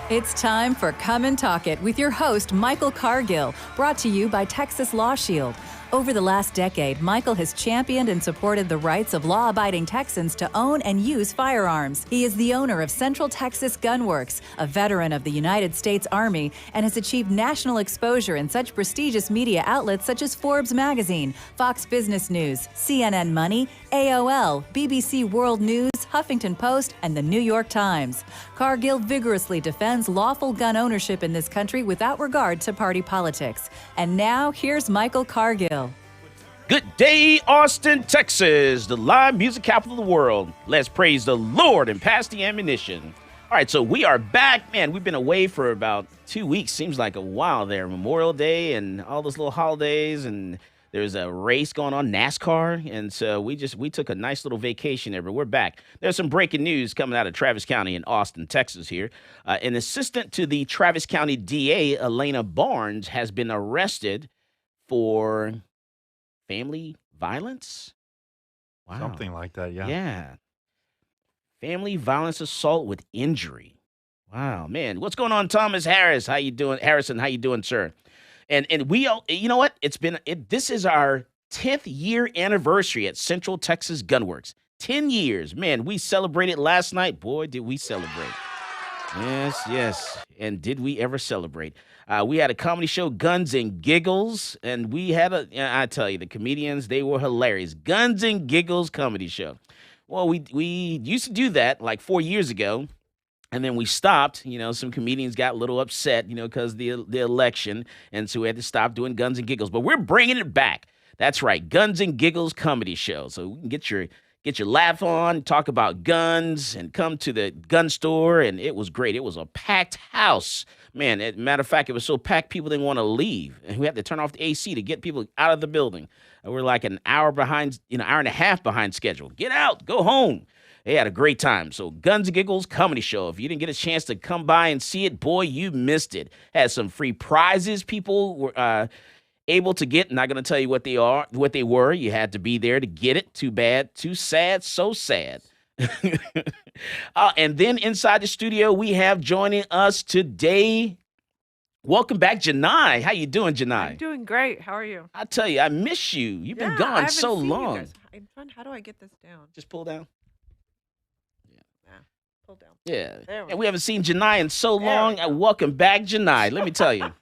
It's time for Come and Talk It with your host, Michael Cargill, brought to you by Texas Law Shield. Over the last decade, Michael has championed and supported the rights of law-abiding Texans to own and use firearms. He is the owner of Central Texas Gun Works, a veteran of the United States Army, and has achieved national exposure in such prestigious media outlets such as Forbes Magazine, Fox Business News, CNN Money, AOL, BBC World News, Huffington Post, and the New York Times. Cargill vigorously defends lawful gun ownership in this country without regard to party politics. And now, here's Michael Cargill. Good day, Austin, Texas, the live music capital of the world. Let's praise the Lord and pass the ammunition. All right, so we are back. Man, we've been away for about 2 weeks. Seems like a while there. Memorial Day and all those little holidays, and there's a race going on, NASCAR, and so we took a nice little vacation there, but we're back. There's some breaking news coming out of Travis County in Austin, Texas here. An assistant to the Travis County DA, Elena Barnes, has been arrested for family violence? Wow. Something like that, yeah. Yeah. Family violence assault with injury. Wow, man. What's going on, Thomas Harris? How you doing? Harrison, how you doing, sir? And we all, you know what? This is our 10th year anniversary at Central Texas Gunworks. 10 years. Man, we celebrated last night. Boy, did we celebrate. Yes. And did we ever celebrate? We had a comedy show, Guns and Giggles, and I tell you, the comedians, they were hilarious. Guns and Giggles comedy show. Well, we used to do that like 4 years ago, and then we stopped. You know, some comedians got a little upset, because of the election, and so we had to stop doing Guns and Giggles. But we're bringing it back. That's right, Guns and Giggles comedy show. So we can get your laugh on, talk about guns, and come to the gun store, and it was great. It was a packed house. Man, matter of fact, it was so packed, people didn't want to leave, and we had to turn off the AC to get people out of the building. We're like an hour behind, hour and a half behind schedule. Get out, go home. They had a great time. So Guns and Giggles comedy show. If you didn't get a chance to come by and see it, boy, you missed it. Had some free prizes people were able to get. Not going to tell you what they were. You had to be there to get it. Too bad, too sad, so sad. And then inside the studio, we have joining us today. Welcome back, Janai. How you doing, Janai? I'm doing great. How are you? I tell you, I miss you. You've been gone so long. How do I get this down? Just pull down. Pull down. Yeah. There And we haven't seen Janai in so long. Welcome back, Janai. Let me tell you.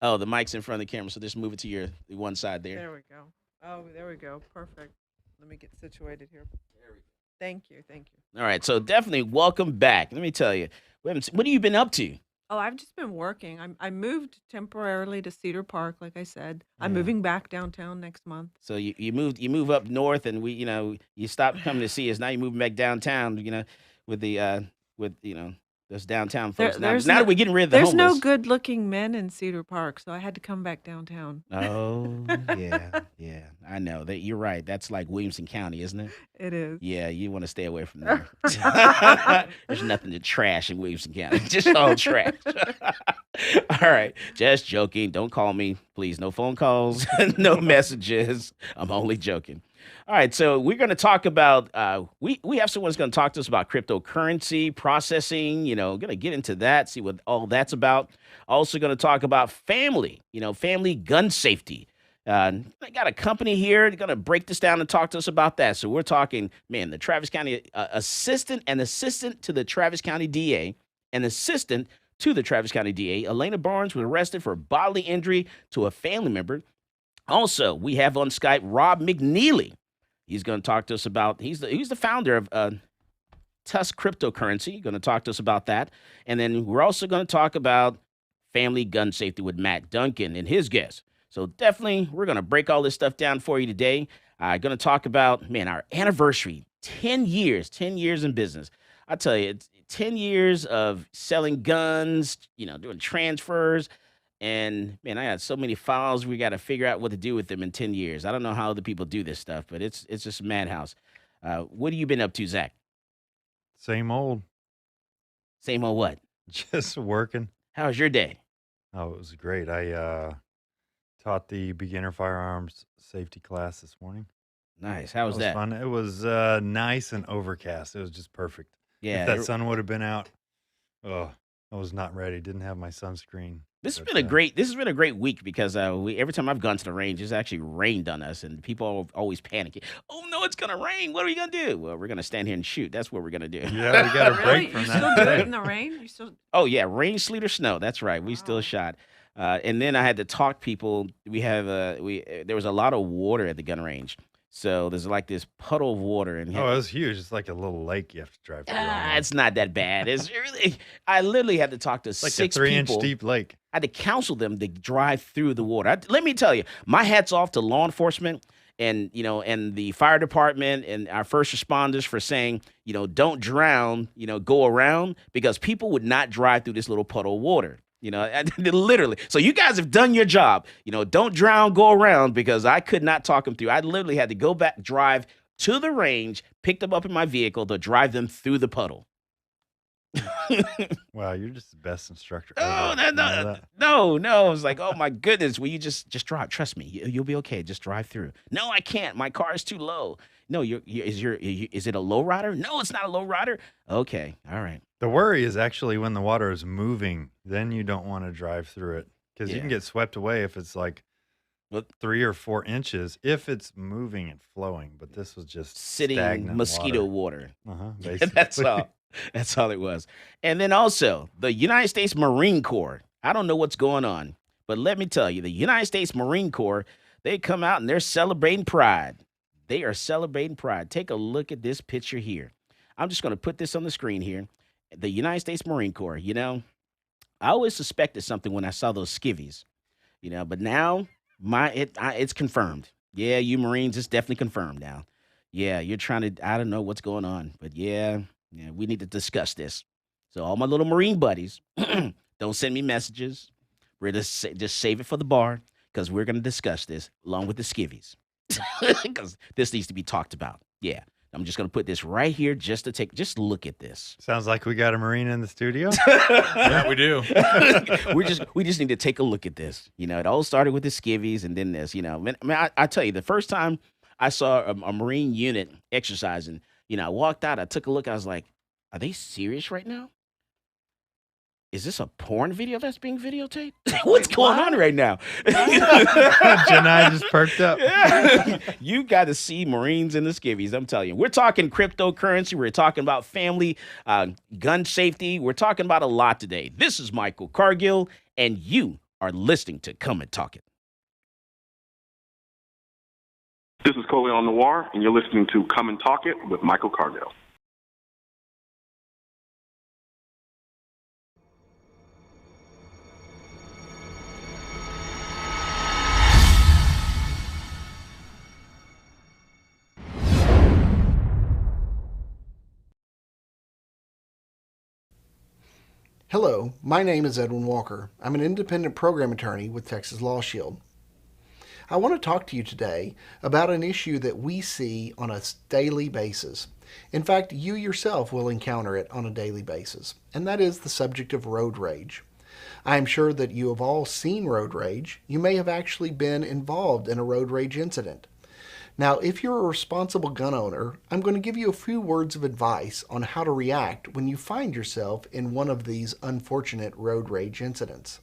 Oh, the mic's in front of the camera, so just move it to the one side there. There we go. Oh, there we go. Perfect. Let me get situated here. There we go. Thank you. All right, so definitely welcome back. Let me tell you, what have you been up to? Oh, I've just been working. I moved temporarily to Cedar Park, like I said. I'm moving back downtown next month. So you move up north, and you stopped coming to see us. Now you're moving back downtown, with those downtown folks. Now that we're getting rid of the homeless. There's no good-looking men in Cedar Park, so I had to come back downtown. Oh, yeah. I know. You're right. That's like Williamson County, isn't it? It is. Yeah, you want to stay away from there. There's nothing to trash in Williamson County. Just all trash. All right. Just joking. Don't call me, please. No phone calls, no messages. I'm only joking. All right, so we're going to talk about, we have someone who's going to talk to us about cryptocurrency, processing, going to get into that, see what all that's about. Also going to talk about family, family gun safety. I got a company here. They're going to break this down and talk to us about that. So we're talking, the Travis County assistant to the Travis County DA, an assistant to the Travis County DA. Elena Barnes was arrested for bodily injury to a family member. Also, we have on Skype Rob McNeely. He's going to talk to us about, he's the founder of Tusk Cryptocurrency. Going to talk to us about that. And then we're also going to talk about family gun safety with Matt Duncan and his guests. So definitely, we're going to break all this stuff down for you today. Going to talk about, our anniversary, 10 years in business. I tell you, it's 10 years of selling guns, doing transfers. And, I got so many files. We got to figure out what to do with them in 10 years. I don't know how other people do this stuff, but it's just a madhouse. What have you been up to, Zach? Same old. Same old what? Just working. How was your day? Oh, it was great. I taught the beginner firearms safety class this morning. Nice. How was that? Fun. It was nice and overcast. It was just perfect. Yeah. If that sun would have been out, Oh, I was not ready. Didn't have my sunscreen. This has But, been a great week because every time I've gone to the range, it's actually rained on us, and people are always panicking. Oh no, it's gonna rain. What are we gonna do? Well, we're gonna stand here and shoot. That's what we're gonna do. yeah, we got a Really? break from You that still do it today. in the rain? You still? Oh yeah, rain, sleet, or snow. That's right. We still Wow. shot. And then I had to talk people. We have there was a lot of water at the gun range, so there's like this puddle of water, and Oh, it was huge. It's like a little lake you have to drive through. it's not that bad. It's really. I literally had to talk to It's like a six 3-inch people. deep lake. I had to counsel them to drive through the water. Let me tell you, my hat's off to law enforcement and and the fire department and our first responders for saying, don't drown, go around, because people would not drive through this little puddle of water. Literally. So you guys have done your job. Don't drown, go around, because I could not talk them through. I literally had to go back, drive to the range, pick them up in my vehicle to drive them through the puddle. Wow, you're just the best instructor Oh, ever. no, You know no, that? no. I was like, oh my goodness, will you just drive? Trust me, you'll be okay. Just drive through. No, I can't. My car is too low. No, is it a low rider? No, it's not a low rider. Okay, all right. The worry is actually when the water is moving, then you don't want to drive through it because you Yeah. can get swept away if it's like Well, 3 or 4 inches if it's moving and flowing. But this was just sitting stagnant mosquito water. Basically. That's all. That's all it was. And then also the United States Marine Corps. I don't know what's going on, but let me tell you, the United States Marine Corps, they come out and they're celebrating pride. They are celebrating pride. Take a look at this picture here. I'm just going to put this on the screen here. The United States Marine Corps, I always suspected something when I saw those skivvies, but now it's confirmed. Yeah, you Marines, it's definitely confirmed now. Yeah, you're trying to, I don't know what's going on, but yeah, we need to discuss this. So all my little Marine buddies, don't send me messages. We're just save it for the bar because we're going to discuss this along with the skivvies because this needs to be talked about. Yeah, I'm just going to put this right here just look at this. Sounds like we got a Marine in the studio. Yeah, we do. we just need to take a look at this. It all started with the skivvies and then this. I tell you, the first time I saw a Marine unit exercising, I walked out, I took a look, I was like, are they serious right now? Is this a porn video that's being videotaped? What's going on right now? Janai just perked up. Yeah. You got to see Marines in the skivvies. I'm telling you, we're talking cryptocurrency. We're talking about family, gun safety. We're talking about a lot today. This is Michael Cargill, and you are listening to Come and Talk It. This is Coleon Noir, and you're listening to Come and Talk It with Michael Cargill. Hello, my name is Edwin Walker. I'm an independent program attorney with Texas Law Shield. I want to talk to you today about an issue that we see on a daily basis. In fact, you yourself will encounter it on a daily basis, and that is the subject of road rage. I am sure that you have all seen road rage. You may have actually been involved in a road rage incident. Now, if you're a responsible gun owner, I'm going to give you a few words of advice on how to react when you find yourself in one of these unfortunate road rage incidents.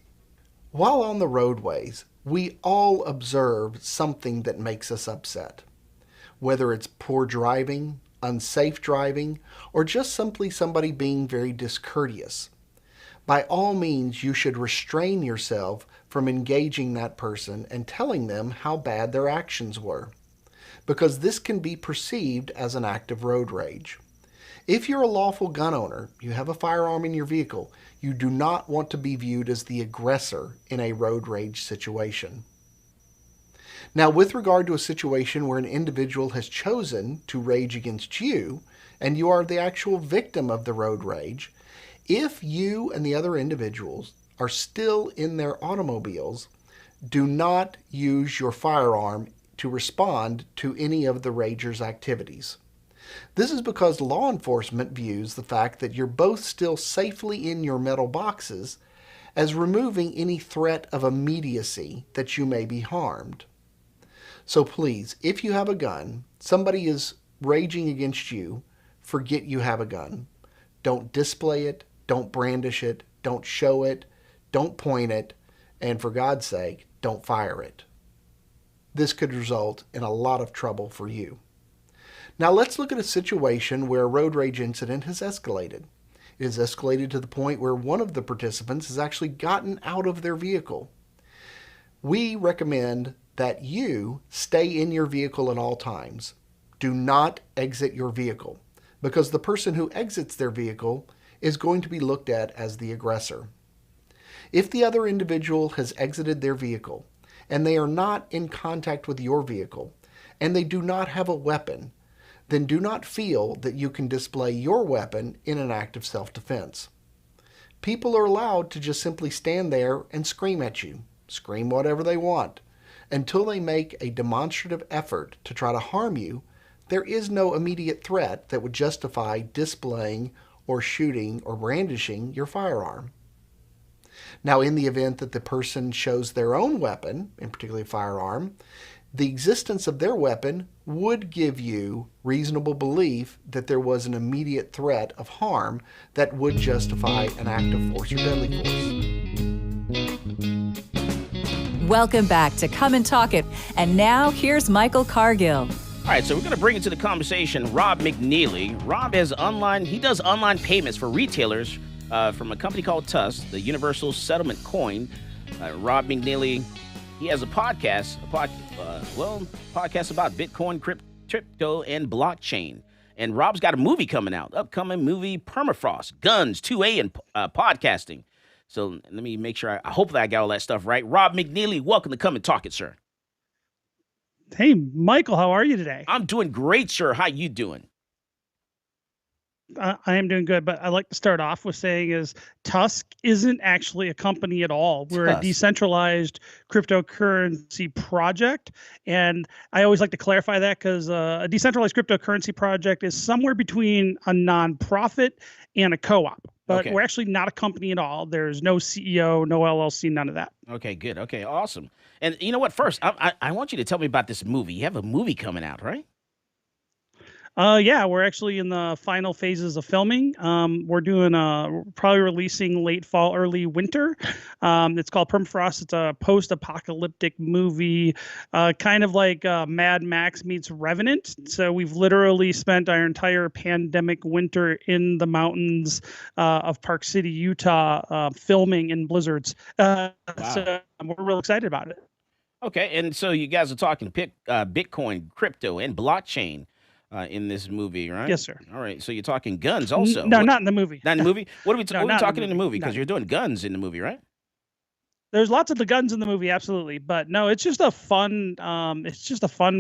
While on the roadways, we all observe something that makes us upset. Whether it's poor driving, unsafe driving, or just simply somebody being very discourteous. By all means, you should restrain yourself from engaging that person and telling them how bad their actions were, because this can be perceived as an act of road rage. If you're a lawful gun owner, you have a firearm in your vehicle, you do not want to be viewed as the aggressor in a road rage situation. Now, with regard to a situation where an individual has chosen to rage against you, and you are the actual victim of the road rage, if you and the other individuals are still in their automobiles, do not use your firearm to respond to any of the rager's activities. This is because law enforcement views the fact that you're both still safely in your metal boxes as removing any threat of immediacy that you may be harmed. So please, if you have a gun, somebody is raging against you, forget you have a gun. Don't display it, don't brandish it, don't show it, don't point it, and for God's sake, don't fire it. This could result in a lot of trouble for you. Now let's look at a situation where a road rage incident has escalated. It has escalated to the point where one of the participants has actually gotten out of their vehicle. We recommend that you stay in your vehicle at all times. Do not exit your vehicle, because the person who exits their vehicle is going to be looked at as the aggressor. If the other individual has exited their vehicle and they are not in contact with your vehicle and they do not have a weapon, then do not feel that you can display your weapon in an act of self-defense. People are allowed to just simply stand there and scream at you, scream whatever they want. Until they make a demonstrative effort to try to harm you, there is no immediate threat that would justify displaying or shooting or brandishing your firearm. Now, in the event that the person shows their own weapon, in particular a firearm, the existence of their weapon would give you reasonable belief that there was an immediate threat of harm that would justify an act of force or deadly force. Welcome back to Come and Talk It. And now here's Michael Cargill. All right, so we're going to bring into the conversation Rob McNeely. Rob does online payments for retailers from a company called Tusk, the Universal Settlement Coin. Rob McNeely, he has a podcast about Bitcoin, crypto, and blockchain. And Rob's got a movie coming out, upcoming movie Permafrost, guns, 2A, and podcasting. So let me make sure, hopefully I got all that stuff right. Rob McNeely, welcome to Come and Talk It, sir. Hey, Michael, how are you today? I'm doing great, sir. How you doing? I am doing good, but I'd like to start off with saying is Tusk isn't actually a company at all. We're a decentralized cryptocurrency project. And I always like to clarify that because a decentralized cryptocurrency project is somewhere between a nonprofit and a co-op. But we're actually not a company at all. There's no CEO, no LLC, none of that. Okay, good. Okay, awesome. And you know what? First, I want you to tell me about this movie. You have a movie coming out, right? Yeah, we're actually in the final phases of filming. We're doing probably releasing late fall, early winter. It's called Permafrost. It's a post-apocalyptic movie, kind of like Mad Max meets Revenant. So we've literally spent our entire pandemic winter in the mountains of Park City, Utah, filming in blizzards. Wow. So we're real excited about it. Okay, and so you guys are talking Bitcoin, crypto, and blockchain. In this movie, right? Yes, sir. All right. So you're talking guns also. No, not in the movie. Not in the movie? What are we, No, what are we not talking in the movie? No. Because you're doing guns in the movie, right? There's lots of the guns in the movie, absolutely. But no, it's just a fun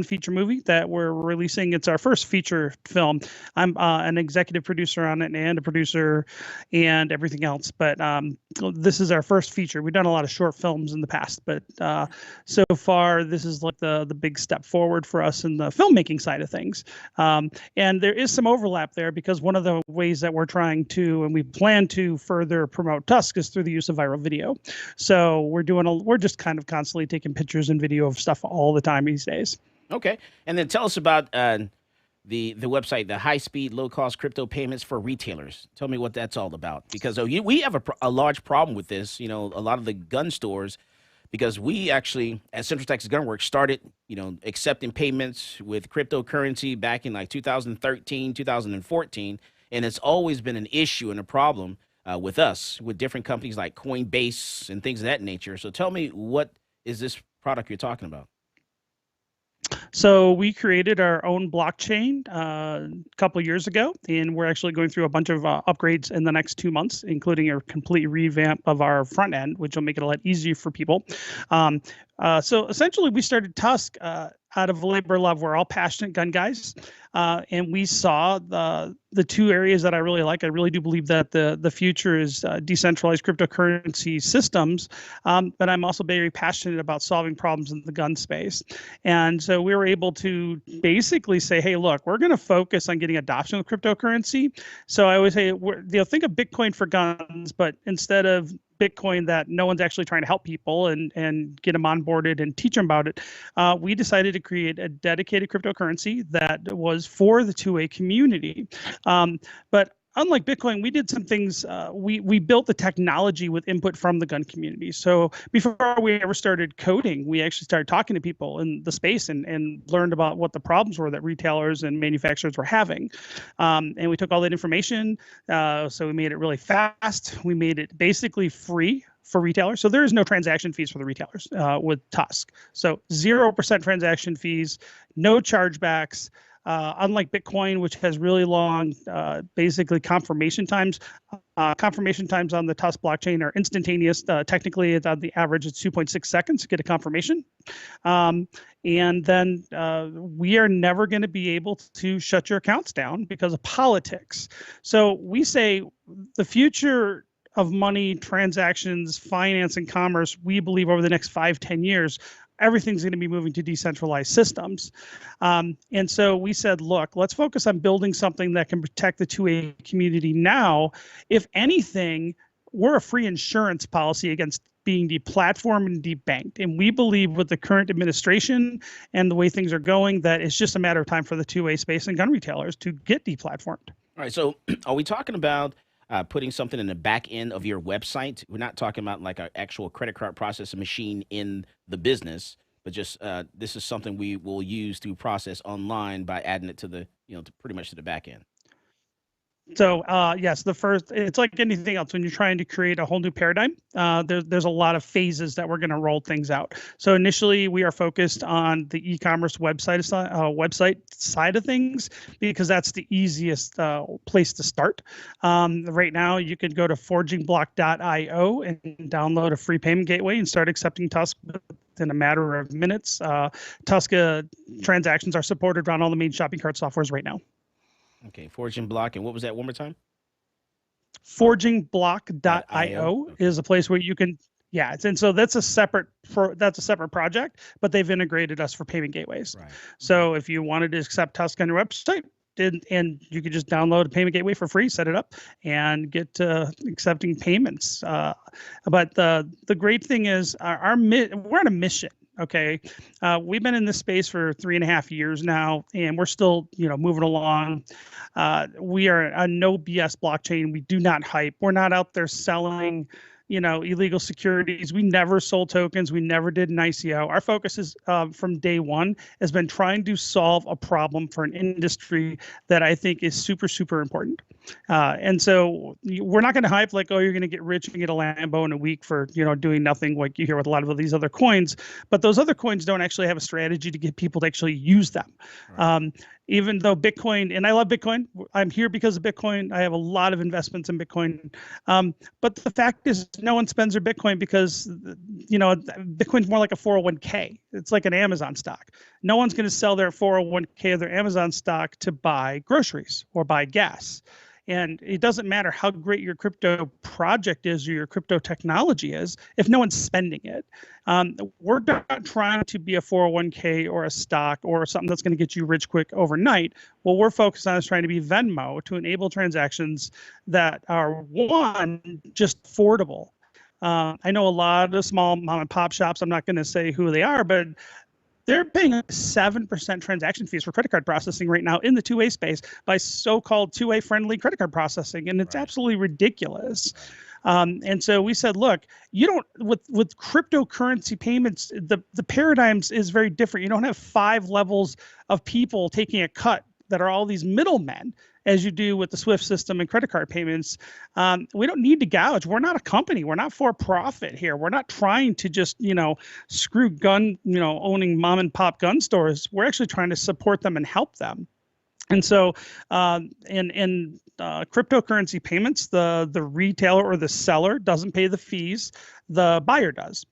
feature movie that we're releasing. It's our first feature film. I'm an executive producer on it and a producer and everything else. But this is our first feature. We've done a lot of short films in the past, but so far this is like the big step forward for us in the filmmaking side of things. And there is some overlap there because one of the ways that we're trying to, and we plan to further promote Tusk is through the use of viral video. So we're just kind of constantly taking pictures and video of stuff all the time these days. Okay. And then tell us about the website, the high-speed, low-cost crypto payments for retailers. Tell me what that's all about. Because we have a large problem with this, a lot of the gun stores, because we actually, at Central Texas Gunworks, started, accepting payments with cryptocurrency back in like 2013, 2014. And it's always been an issue and a problem with us, with different companies like Coinbase and things of that nature. So tell me, what is this product you're talking about? So we created our own blockchain a couple years ago, and we're actually going through a bunch of upgrades in the next 2 months, including a complete revamp of our front end, which will make it a lot easier for people. So essentially, we started Tusk out of labor love. We're all passionate gun guys, and we saw the two areas that I really like. I really do believe that the future is decentralized cryptocurrency systems, but I'm also very passionate about solving problems in the gun space. And so we were able to basically say, hey, look, we're going to focus on getting adoption of cryptocurrency. So I always say, think of Bitcoin for guns, but instead of Bitcoin that no one's actually trying to help people and get them onboarded and teach them about it, we decided to create a dedicated cryptocurrency that was for the 2A community. But unlike Bitcoin, we did some things. We built the technology with input from the gun community. So before we ever started coding, we actually started talking to people in the space and learned about what the problems were that retailers and manufacturers were having. And we took all that information. So we made it really fast. We made it basically free for retailers. So there is no transaction fees for the retailers with Tusk. So 0% transaction fees, no chargebacks. Unlike Bitcoin, which has really long, basically confirmation times. Confirmation times on the Tusk blockchain are instantaneous. Technically, it's on the average, it's 2.6 seconds to get a confirmation. And then we are never going to be able to shut your accounts down because of politics. So we say the future of money, transactions, finance, and commerce, we believe over the next 5-10 years, everything's going to be moving to decentralized systems. And so we said, look, let's focus on building something that can protect the 2A community now. If anything, we're a free insurance policy against being deplatformed and debanked. And we believe with the current administration and the way things are going, that it's just a matter of time for the 2A space and gun retailers to get deplatformed. All right. So are we talking about putting something in the back end of your website? We're not talking about like an actual credit card processing machine in the business, but just this is something we will use to process online by adding it to the, to pretty much to the back end. So yes, it's like anything else. When you're trying to create a whole new paradigm, there's a lot of phases that we're going to roll things out. So initially, we are focused on the e-commerce website side of things because that's the easiest place to start. Right now, you can go to forgingblock.io and download a free payment gateway and start accepting Tusk in a matter of minutes. Tusk transactions are supported on all the main shopping cart softwares right now. Okay, Forging Block, and what was that one more time? Forgingblock.io is a place where you can, and so that's a separate project, but they've integrated us for payment gateways. Right. So if you wanted to accept Tusk on your website, and you could just download a payment gateway for free, set it up, and get accepting payments. But the great thing is we're on a mission. Okay, we've been in this space for 3.5 years now, and we're still, moving along. We are a no BS blockchain. We do not hype. We're not out there selling, illegal securities. We never sold tokens. We never did an ICO. Our focus is from day one has been trying to solve a problem for an industry that I think is super, super important. And so we're not going to hype like, oh, you're going to get rich and get a Lambo in a week for, doing nothing like you hear with a lot of these other coins. But those other coins don't actually have a strategy to get people to actually use them. Right. Even though Bitcoin, and I love Bitcoin, I'm here because of Bitcoin. I have a lot of investments in Bitcoin. But the fact is no one spends their Bitcoin because, Bitcoin's more like a 401k. It's like an Amazon stock. No one's going to sell their 401k or their Amazon stock to buy groceries or buy gas. And it doesn't matter how great your crypto project is or your crypto technology is if no one's spending it. We're not trying to be a 401k or a stock or something that's going to get you rich quick overnight. What we're focused on is trying to be Venmo to enable transactions that are, one, just affordable. I know a lot of small mom and pop shops, I'm not going to say who they are, but they're paying 7% transaction fees for credit card processing right now in the 2A space by so-called 2A friendly credit card processing. And it's absolutely ridiculous. And so we said, look, you don't, with cryptocurrency payments, the paradigms is very different. You don't have 5 levels of people taking a cut that are all these middlemen, as you do with the SWIFT system and credit card payments. We don't need to gouge. We're not a company. We're not for profit here. We're not trying to just, screw owning mom and pop gun stores. We're actually trying to support them and help them. And so in cryptocurrency payments, the retailer or the seller doesn't pay the fees. The buyer does.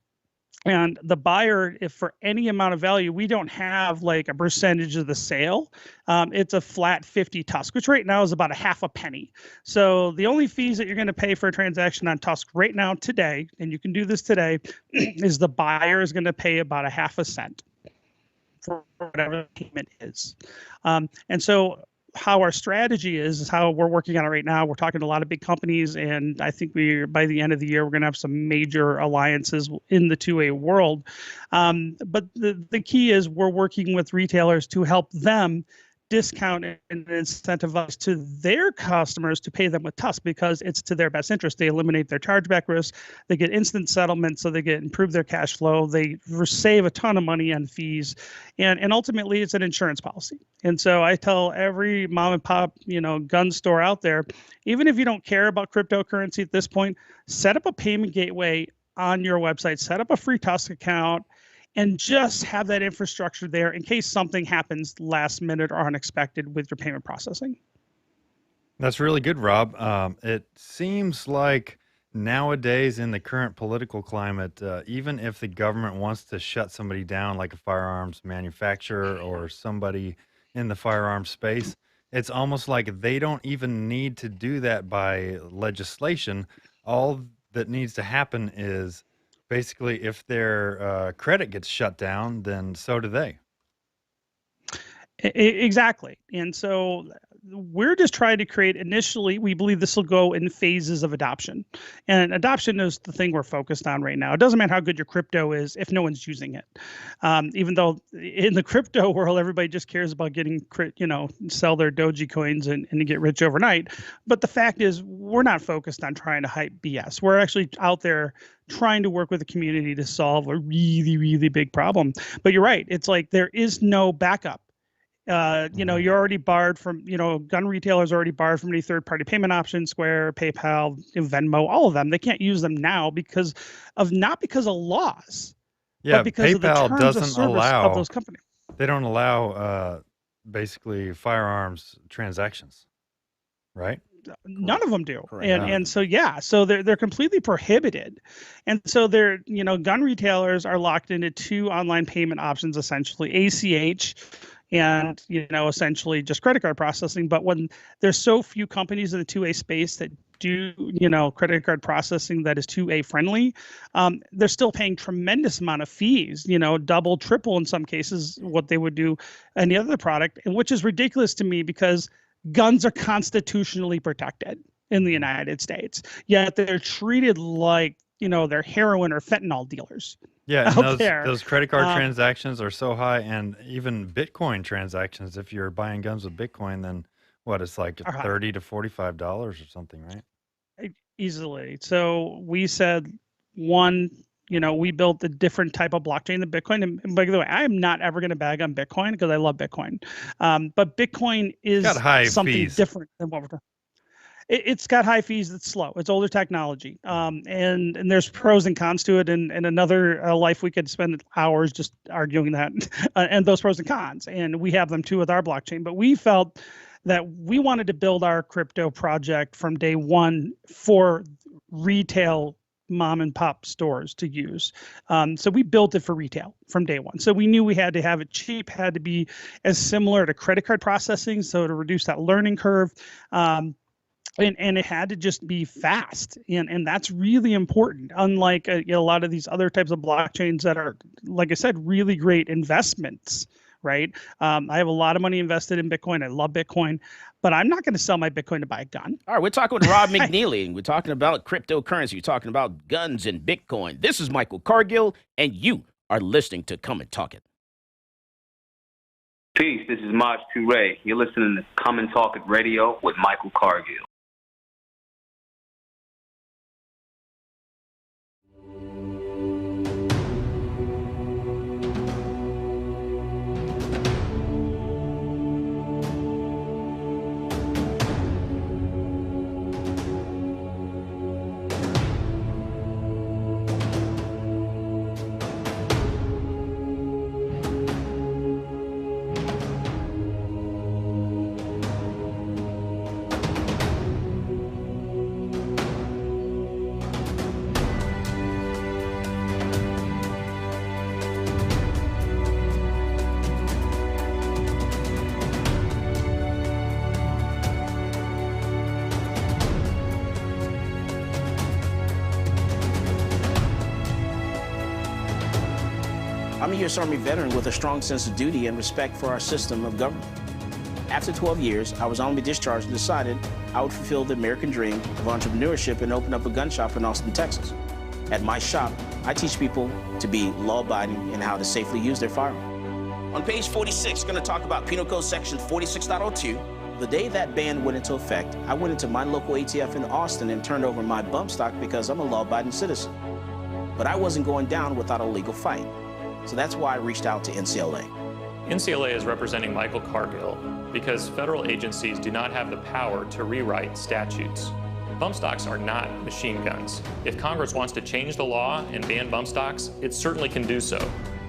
And the buyer, if for any amount of value, we don't have like a percentage of the sale. It's a flat 50 Tusk, which right now is about a half a penny. So the only fees that you're going to pay for a transaction on Tusk right now today, and you can do this today, is the buyer is going to pay about a half a cent for whatever the payment is. And so how our strategy is how we're working on it right now. We're talking to a lot of big companies, and I think by the end of the year, we're going to have some major alliances in the 2A world. But the key is we're working with retailers to help them discount and incentivize to their customers to pay them with Tusk because it's to their best interest. They eliminate their chargeback risk. They get instant settlement, so they get improve their cash flow. They save a ton of money on fees, and ultimately it's an insurance policy. And so I tell every mom and pop, gun store out there, even if you don't care about cryptocurrency at this point, set up a payment gateway on your website, set up a free Tusk account, and just have that infrastructure there in case something happens last minute or unexpected with your payment processing. That's really good, Rob. It seems like nowadays in the current political climate, even if the government wants to shut somebody down, like a firearms manufacturer or somebody in the firearms space, it's almost like they don't even need to do that by legislation. All that needs to happen is basically if their credit gets shut down, then so do they. Exactly. And so we're just trying to create, initially, we believe this will go in phases of adoption. And adoption is the thing we're focused on right now. It doesn't matter how good your crypto is if no one's using it. Even though in the crypto world, everybody just cares about getting, sell their Doji coins and get rich overnight. But the fact is, we're not focused on trying to hype BS. We're actually out there trying to work with the community to solve a really, really big problem. But you're right. It's like there is no backup. You're already barred from, gun retailers are already barred from any third-party payment options, Square, PayPal, Venmo, all of them. They can't use them now not because of laws, but because of the terms of service of those companies. They don't allow basically firearms transactions, right? None of them do. Correct. And so they're completely prohibited. And so gun retailers are locked into two online payment options, essentially ACH and essentially just credit card processing. But when there's so few companies in the 2A space that do credit card processing that is 2A friendly, they're still paying tremendous amount of fees, double, triple in some cases what they would do any other product, and which is ridiculous to me because guns are constitutionally protected in the United States, yet they're treated like they're heroin or fentanyl dealers. Yeah, and those credit card transactions are so high, and even Bitcoin transactions. If you're buying guns with Bitcoin, then it's like $30 to $45 or something, right? Easily. So we said we built a different type of blockchain than Bitcoin. And by the way, I am not ever going to bag on Bitcoin because I love Bitcoin. But Bitcoin is something different than what we're doing. It's got high fees. It's slow. It's older technology. And there's pros and cons to it. And another life we could spend hours just arguing that and those pros and cons. And we have them too with our blockchain. But we felt that we wanted to build our crypto project from day one for retail mom and pop stores to use. So we built it for retail from day one. So we knew we had to have it cheap, had to be as similar to credit card processing. So to reduce that learning curve. And it had to just be fast. And that's really important. Unlike a lot of these other types of blockchains that are, like I said, really great investments, right? I have a lot of money invested in Bitcoin. I love Bitcoin, but I'm not going to sell my Bitcoin to buy a gun. All right, we're talking with Rob McNeely, and we're talking about cryptocurrency. We're talking about guns and Bitcoin. This is Michael Cargill, and you are listening to Come and Talk It. Peace, this is Maj Toure. You're listening to Come and Talk It Radio with Michael Cargill. I'm a U.S. Army veteran with a strong sense of duty and respect for our system of government. After 12 years, I was honorably discharged and decided I would fulfill the American dream of entrepreneurship and open up a gun shop in Austin, Texas. At my shop, I teach people to be law-abiding and how to safely use their firearm. On page 46, going to talk about Penal Code Section 46.02. The day that ban went into effect, I went into my local ATF in Austin and turned over my bump stock because I'm a law-abiding citizen. But I wasn't going down without a legal fight. So that's why I reached out to NCLA. NCLA is representing Michael Cargill because federal agencies do not have the power to rewrite statutes. Bump stocks are not machine guns. If Congress wants to change the law and ban bump stocks, it certainly can do so.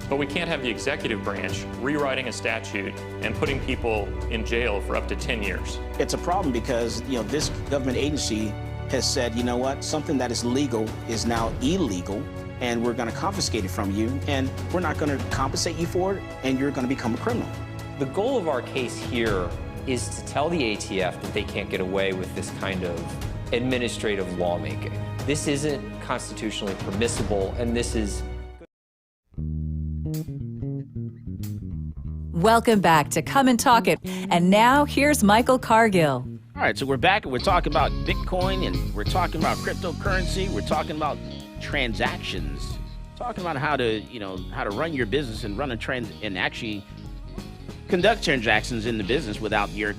But we can't have the executive branch rewriting a statute and putting people in jail for up to 10 years. It's a problem because, this government agency has said, you know what, something that is legal is now illegal, and we're going to confiscate it from you, and we're not going to compensate you for it, and you're going to become a criminal. The goal of our case here is to tell the ATF that they can't get away with this kind of administrative lawmaking. This isn't constitutionally permissible, and this is... Welcome back to Come and Talk It. And now here's Michael Cargill. All right, so we're back and we're talking about Bitcoin and we're talking about cryptocurrency. We're talking about transactions, talking about how to run your business and and actually conduct transactions in the business without your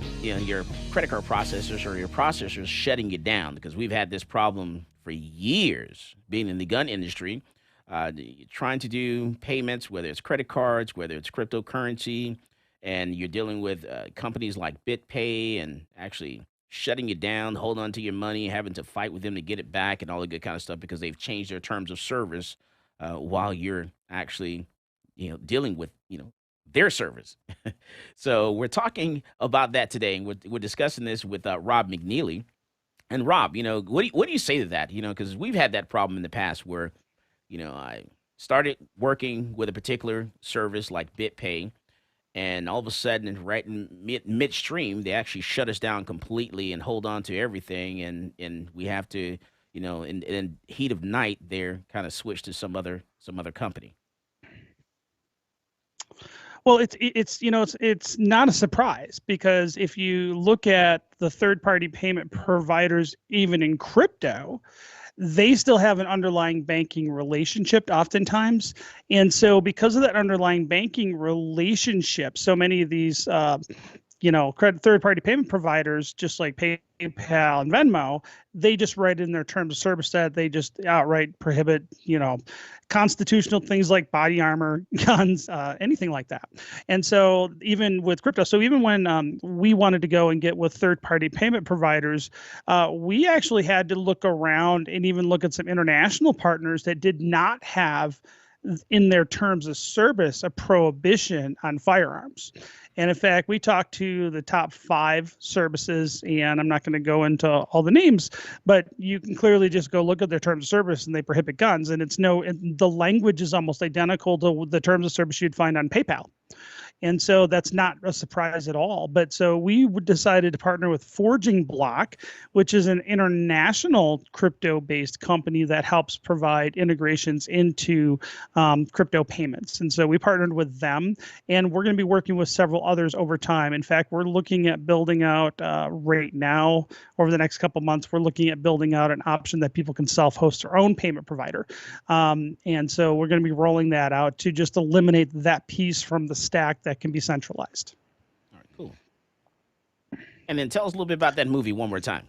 credit card processors or your processors shutting you down, because we've had this problem for years being in the gun industry. Trying to do payments, whether it's credit cards, whether it's cryptocurrency, and you're dealing with companies like BitPay and actually shutting you down, holding on to your money, having to fight with them to get it back and all the good kind of stuff because they've changed their terms of service while you're actually, dealing with, their service. So we're talking about that today, and we're discussing this with Rob McNeely. And Rob, what do you say to that? Because we've had that problem in the past where I started working with a particular service like BitPay, and all of a sudden, right in midstream, they actually shut us down completely and hold on to everything, and we have to, in heat of night, they're kind of switched to some other company. Well, it's not a surprise, because if you look at the third-party payment providers, even in crypto, they still have an underlying banking relationship oftentimes. And so because of that underlying banking relationship, so many of these, third-party payment providers, just like PayPal and Venmo, they just write in their terms of service that they just outright prohibit, constitutional things like body armor, guns, anything like that. And so even with crypto, so even when we wanted to go and get with third-party payment providers, we actually had to look around and even look at some international partners that did not have in their terms of service a prohibition on firearms. And in fact, we talked to the top 5 services, and I'm not going to go into all the names, but you can clearly just go look at their terms of service, and they prohibit guns. And the language is almost identical to the terms of service you'd find on PayPal. And so that's not a surprise at all. But so we decided to partner with Forging Block, which is an international crypto-based company that helps provide integrations into crypto payments. And so we partnered with them, and we're going to be working with several others over time. In fact, we're looking at building out right now, over the next couple months, we're looking at building out an option that people can self-host their own payment provider. And so we're going to be rolling that out to just eliminate that piece from the stack that can be centralized. All right, cool. And then tell us a little bit about that movie one more time.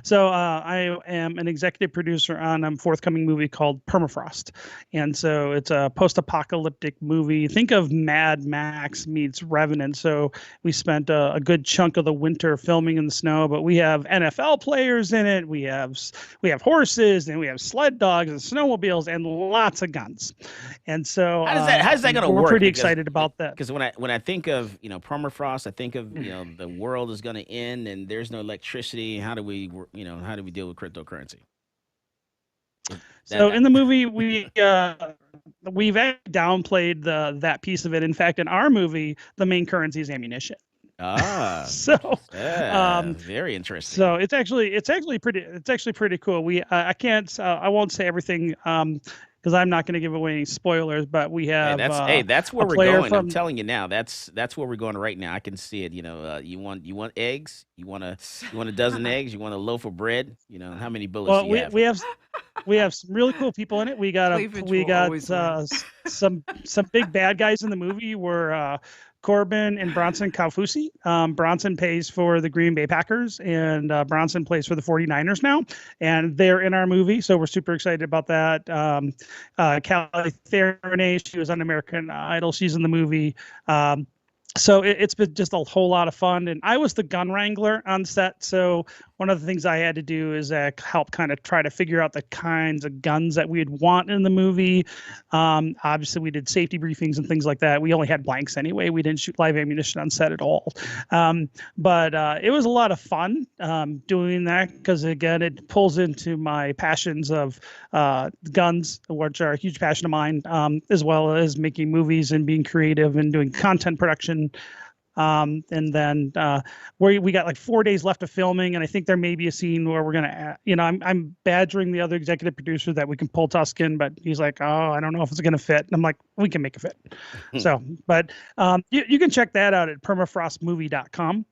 So I am an executive producer on a forthcoming movie called Permafrost. And so it's a post-apocalyptic movie. Think of Mad Max meets Revenant. So we spent a good chunk of the winter filming in the snow, but we have NFL players in it. We have horses, and we have sled dogs and snowmobiles and lots of guns. And so how's that going to work? We're pretty excited about that. Because when I think of permafrost, I think of the world is going to end and there's no electricity. How do we deal with cryptocurrency? So in the movie, we've downplayed that piece of it. In fact, in our movie, the main currency is ammunition. Very interesting. So it's actually pretty cool. I won't say everything because I'm not going to give away any spoilers, but we have that's where a we're player going. I'm from telling you now. That's where we're going right now. I can see it. You want eggs? You want a dozen eggs? You want a loaf of bread? How many bullets do you have? we have some really cool people in it. We got some big bad guys in the movie. Were Corbin and Bronson Kaufusi. Bronson plays for the Green Bay Packers, and Bronson plays for the 49ers now, and they're in our movie, so we're super excited about that. Callie Theronay, she was on American Idol. She's in the movie. So it's been just a whole lot of fun. And I was the gun wrangler on set. So one of the things I had to do is help kind of try to figure out the kinds of guns that we'd want in the movie. Obviously, we did safety briefings and things like that. We only had blanks anyway. We didn't shoot live ammunition on set at all. But it was a lot of fun doing that because, again, it pulls into my passions of guns, which are a huge passion of mine, as well as making movies and being creative and doing content production. And then we got like 4 days left of filming, and I think there may be a scene where we're gonna, I'm badgering the other executive producer that we can pull Tuscan, but he's like, oh, I don't know if it's gonna fit. And I'm like, we can make it fit. So, but you can check that out at permafrostmovie.com,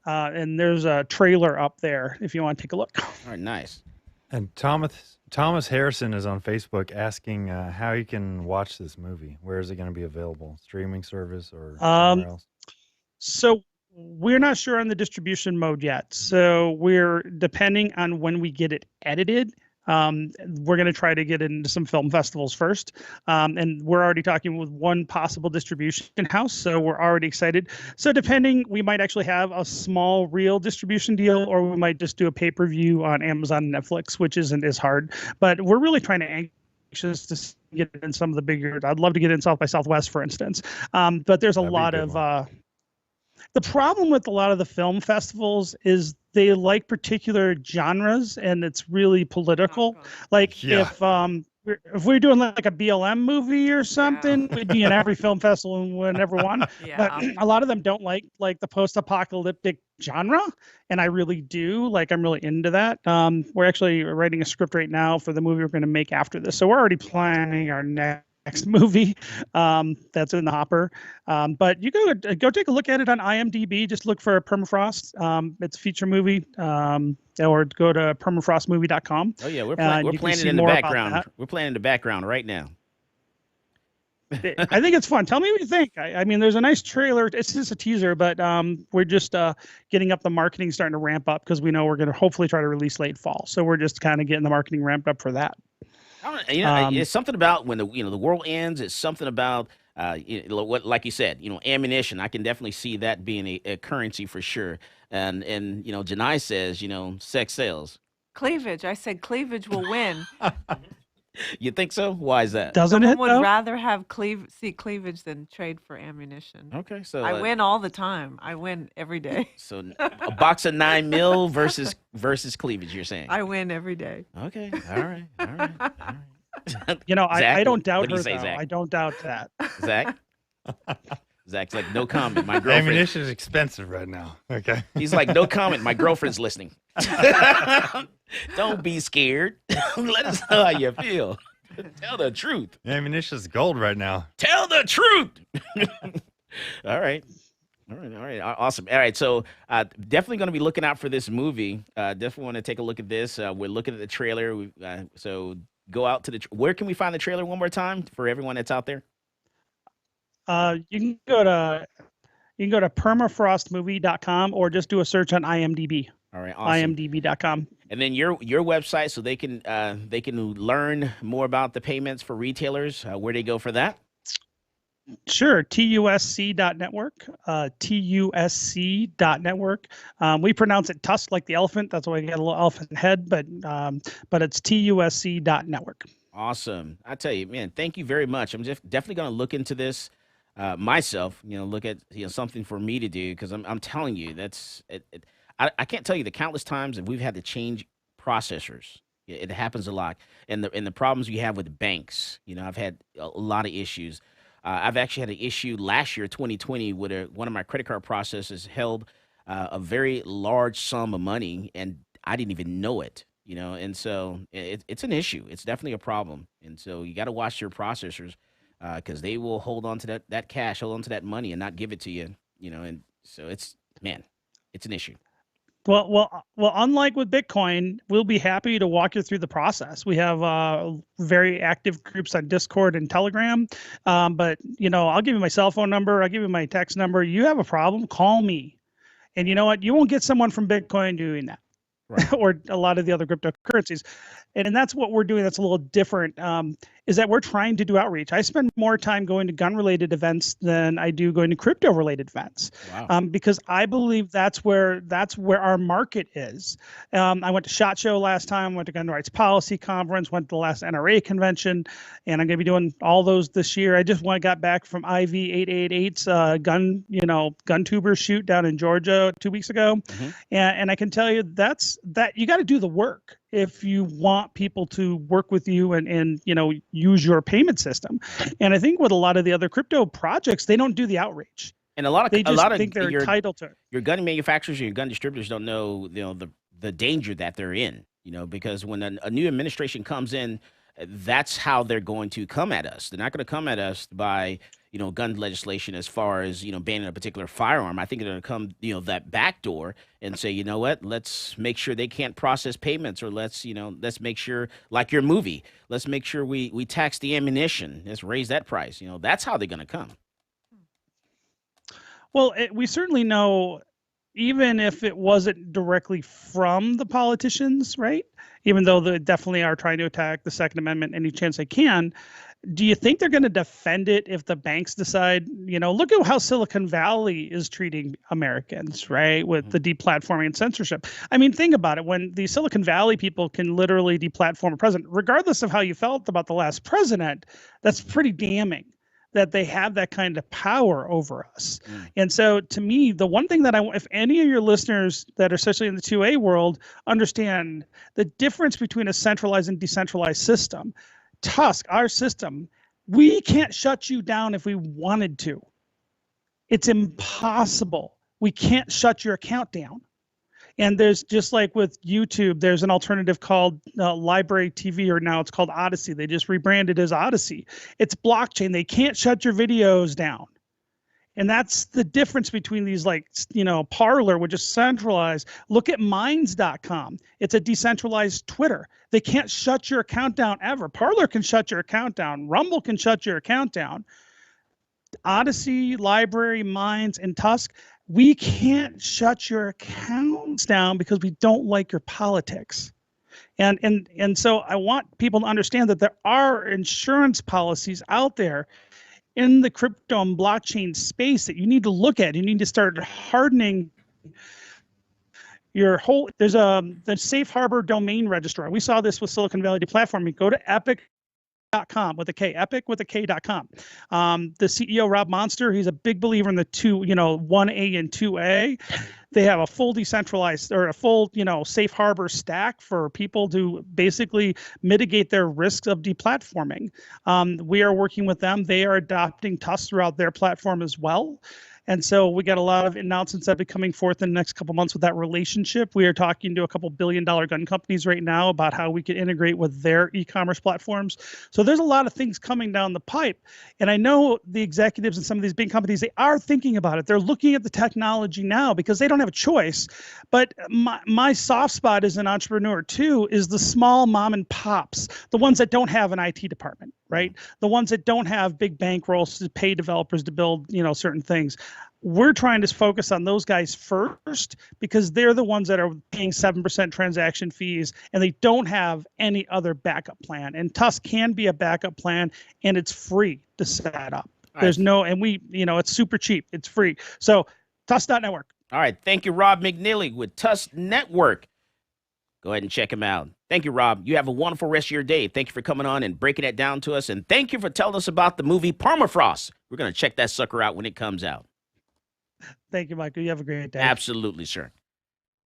and there's a trailer up there if you want to take a look. All right, nice. And Thomas Harrison is on Facebook asking how you can watch this movie. Where is it going to be available? Streaming service or somewhere else? So we're not sure on the distribution mode yet. So we're depending on when we get it edited. We're going to try to get into some film festivals first. And we're already talking with one possible distribution house. So we're already excited. So depending, we might actually have a small real distribution deal, or we might just do a pay-per-view on Amazon and Netflix, which isn't as hard. But we're really trying to anxious to get in some of the bigger. I'd love to get in South by Southwest, for instance. But there's a lot of the problem with a lot of the film festivals is they like particular genres, and it's really political. Like if we're doing like a BLM movie or something, we'd be in every film festival and win every one. But a lot of them don't like the post-apocalyptic genre, and I really do. Like, I'm really into that. We're actually writing a script right now for the movie we're going to make after this, so we're already planning our next movie that's in the hopper. But you go take a look at it on IMDb. Just look for Permafrost. It's a feature movie. Or go to permafrostmovie.com. Oh yeah, we're playing it in the background. We're playing in the background right now. I think it's fun. Tell me what you think. I mean, there's a nice trailer. It's just a teaser, but we're just getting up the marketing, starting to ramp up because we know we're going to hopefully try to release late fall. So we're just kind of getting the marketing ramped up for that. It's something about when the world ends. It's something about what, like you said, ammunition. I can definitely see that being a currency for sure. And Janai says, sex sells. Cleavage. I said cleavage will win. You think so? Why is that? Doesn't it? Someone would rather have see cleavage than trade for ammunition. Okay, so I win all the time. I win every day. So a box of 9 mil versus cleavage. You're saying? I win every day. Okay. All right. Zach, I don't doubt her, though. Zach? I don't doubt that. Zach's like, no comment. My girlfriend. Ammunition is expensive right now. Okay. He's like, no comment. My girlfriend's listening. Don't be scared. Let us know how you feel. Tell the truth. Ammunition is gold right now. Tell the truth. All right. Awesome. All right. So definitely going to be looking out for this movie. Definitely want to take a look at this. We're looking at the trailer. So go out to where can we find the trailer one more time for everyone that's out there? You can go to permafrostmovie.com or just do a search on IMDb. All right, awesome. IMDb.com. And then your website, so they can learn more about the payments for retailers. Where they go for that? Sure, TUSC.network. TUSC.network. We pronounce it tusk like the elephant. That's why we got a little elephant head, but it's TUSC.network. Awesome. I tell you, man, thank you very much. I'm just definitely going to look into this myself. Look at something for me to do because I'm telling you that's it. I can't tell you the countless times that we've had to change processors. It happens a lot, and the problems you have with banks. I've had a lot of issues. I've actually had an issue last year, 2020, with one of my credit card processors held a very large sum of money, and I didn't even know it. and so it's an issue. It's definitely a problem. And so you got to watch your processors because they will hold on to that cash, hold on to that money and not give it to you, and so it's an issue. Well. Unlike with Bitcoin, we'll be happy to walk you through the process. We have very active groups on Discord and Telegram. But I'll give you my cell phone number. I'll give you my text number. You have a problem, call me. And you know what? You won't get someone from Bitcoin doing that, Right. or a lot of the other cryptocurrencies. And that's what we're doing. That's a little different. Is that we're trying to do outreach. I spend more time going to gun-related events than I do going to crypto-related events. Wow. Because I believe that's where our market is. I went to SHOT Show last time. Went to Gun Rights Policy Conference. Went to the last NRA convention, and I'm going to be doing all those this year. I just got back from IV 888's gun tuber shoot down in Georgia 2 weeks ago, and I can tell you that you got to do the work if you want people to work with you and use your payment system. And I think with a lot of the other crypto projects, they don't do the outreach. And a lot of think they're entitled to it. Your gun manufacturers and your gun distributors don't know, the danger that they're in, because when a new administration comes in, that's how they're going to come at us. They're not going to come at us by, gun legislation as far as, banning a particular firearm. I think they're going to come, that back door and say, you know what, let's make sure they can't process payments, or let's make sure, like your movie, let's make sure we tax the ammunition. Let's raise that price. That's how they're going to come. Well, we certainly know, even if it wasn't directly from the politicians, right? Even though they definitely are trying to attack the Second Amendment any chance they can, do you think they're going to defend it if the banks decide, look at how Silicon Valley is treating Americans, right? With the deplatforming and censorship. I mean, think about it. When the Silicon Valley people can literally deplatform a president, regardless of how you felt about the last president, that's pretty damning that they have that kind of power over us. And so to me, the one thing that if any of your listeners that are especially in the 2A world understand the difference between a centralized and decentralized system, Tusk, our system, we can't shut you down if we wanted to. It's impossible. We can't shut your account down. And there's, just like with YouTube, there's an alternative called Library TV, or now it's called Odyssey. They just rebranded as Odyssey. It's blockchain. They can't shut your videos down. And that's the difference between these, Parler, which is centralized. Look at Minds.com. It's a decentralized Twitter. They can't shut your account down ever. Parler can shut your account down. Rumble can shut your account down. Odyssey, Library, Minds, and Tusk, we can't shut your accounts down because we don't like your politics. And so I want people to understand that there are insurance policies out there in the crypto and blockchain space that you need to look at. You need to start hardening your whole. There's the safe harbor domain registrar. We saw this with Silicon Valley deplatforming. Go to epic.com with a K, epic with a K.com. The CEO, Rob Monster, he's a big believer in the 1A and 2A. They have a full decentralized, or a full, safe harbor stack for people to basically mitigate their risks of deplatforming. We are working with them. They are adopting Tusk throughout their platform as well. And so we got a lot of announcements that will be coming forth in the next couple months with that relationship. We are talking to a couple billion-dollar gun companies right now about how we can integrate with their e-commerce platforms. So there's a lot of things coming down the pipe. And I know the executives in some of these big companies, they are thinking about it. They're looking at the technology now because they don't have a choice. But my soft spot as an entrepreneur too is the small mom and pops, the ones that don't have an IT department, right? The ones that don't have big bankrolls to pay developers to build, certain things. We're trying to focus on those guys first because they're the ones that are paying 7% transaction fees and they don't have any other backup plan. And Tusk can be a backup plan, and it's free to set up. There's no, and we, it's super cheap. It's free. So Tusk.network. All right. Thank you, Rob McNeely with Tusk Network. Go ahead and check him out. Thank you, Rob. You have a wonderful rest of your day. Thank you for coming on and breaking it down to us. And thank you for telling us about the movie Permafrost. We're going to check that sucker out when it comes out. Thank you, Michael. You have a great day. Absolutely, sir.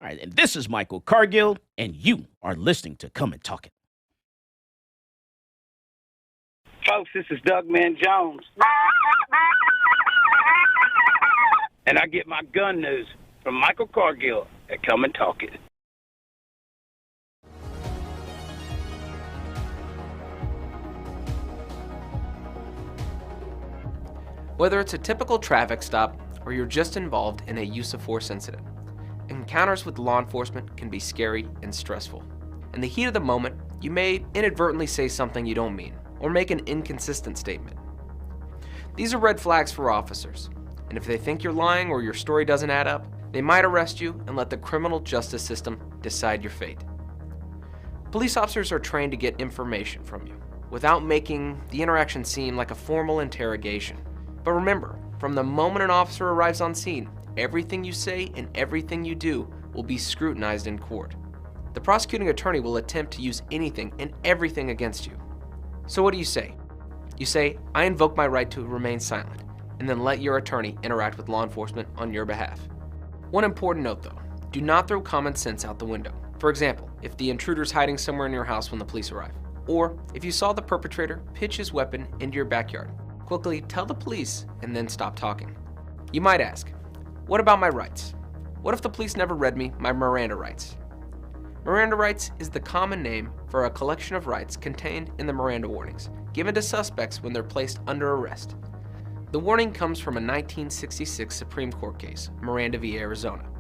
All right. And this is Michael Cargill, and you are listening to Come and Talk It. Folks, this is Doug Man Jones. And I get my gun news from Michael Cargill at Come and Talk It. Whether it's a typical traffic stop or you're just involved in a use of force incident, encounters with law enforcement can be scary and stressful. In the heat of the moment, you may inadvertently say something you don't mean or make an inconsistent statement. These are red flags for officers, and if they think you're lying or your story doesn't add up, they might arrest you and let the criminal justice system decide your fate. Police officers are trained to get information from you without making the interaction seem like a formal interrogation. But remember, from the moment an officer arrives on scene, everything you say and everything you do will be scrutinized in court. The prosecuting attorney will attempt to use anything and everything against you. So what do you say? You say, I invoke my right to remain silent, and then let your attorney interact with law enforcement on your behalf. One important note though, do not throw common sense out the window. For example, if the intruder's hiding somewhere in your house when the police arrive, or if you saw the perpetrator pitch his weapon into your backyard, quickly tell the police and then stop talking. You might ask, what about my rights? What if the police never read me my Miranda rights? Miranda rights is the common name for a collection of rights contained in the Miranda warnings, given to suspects when they're placed under arrest. The warning comes from a 1966 Supreme Court case, Miranda v. Arizona.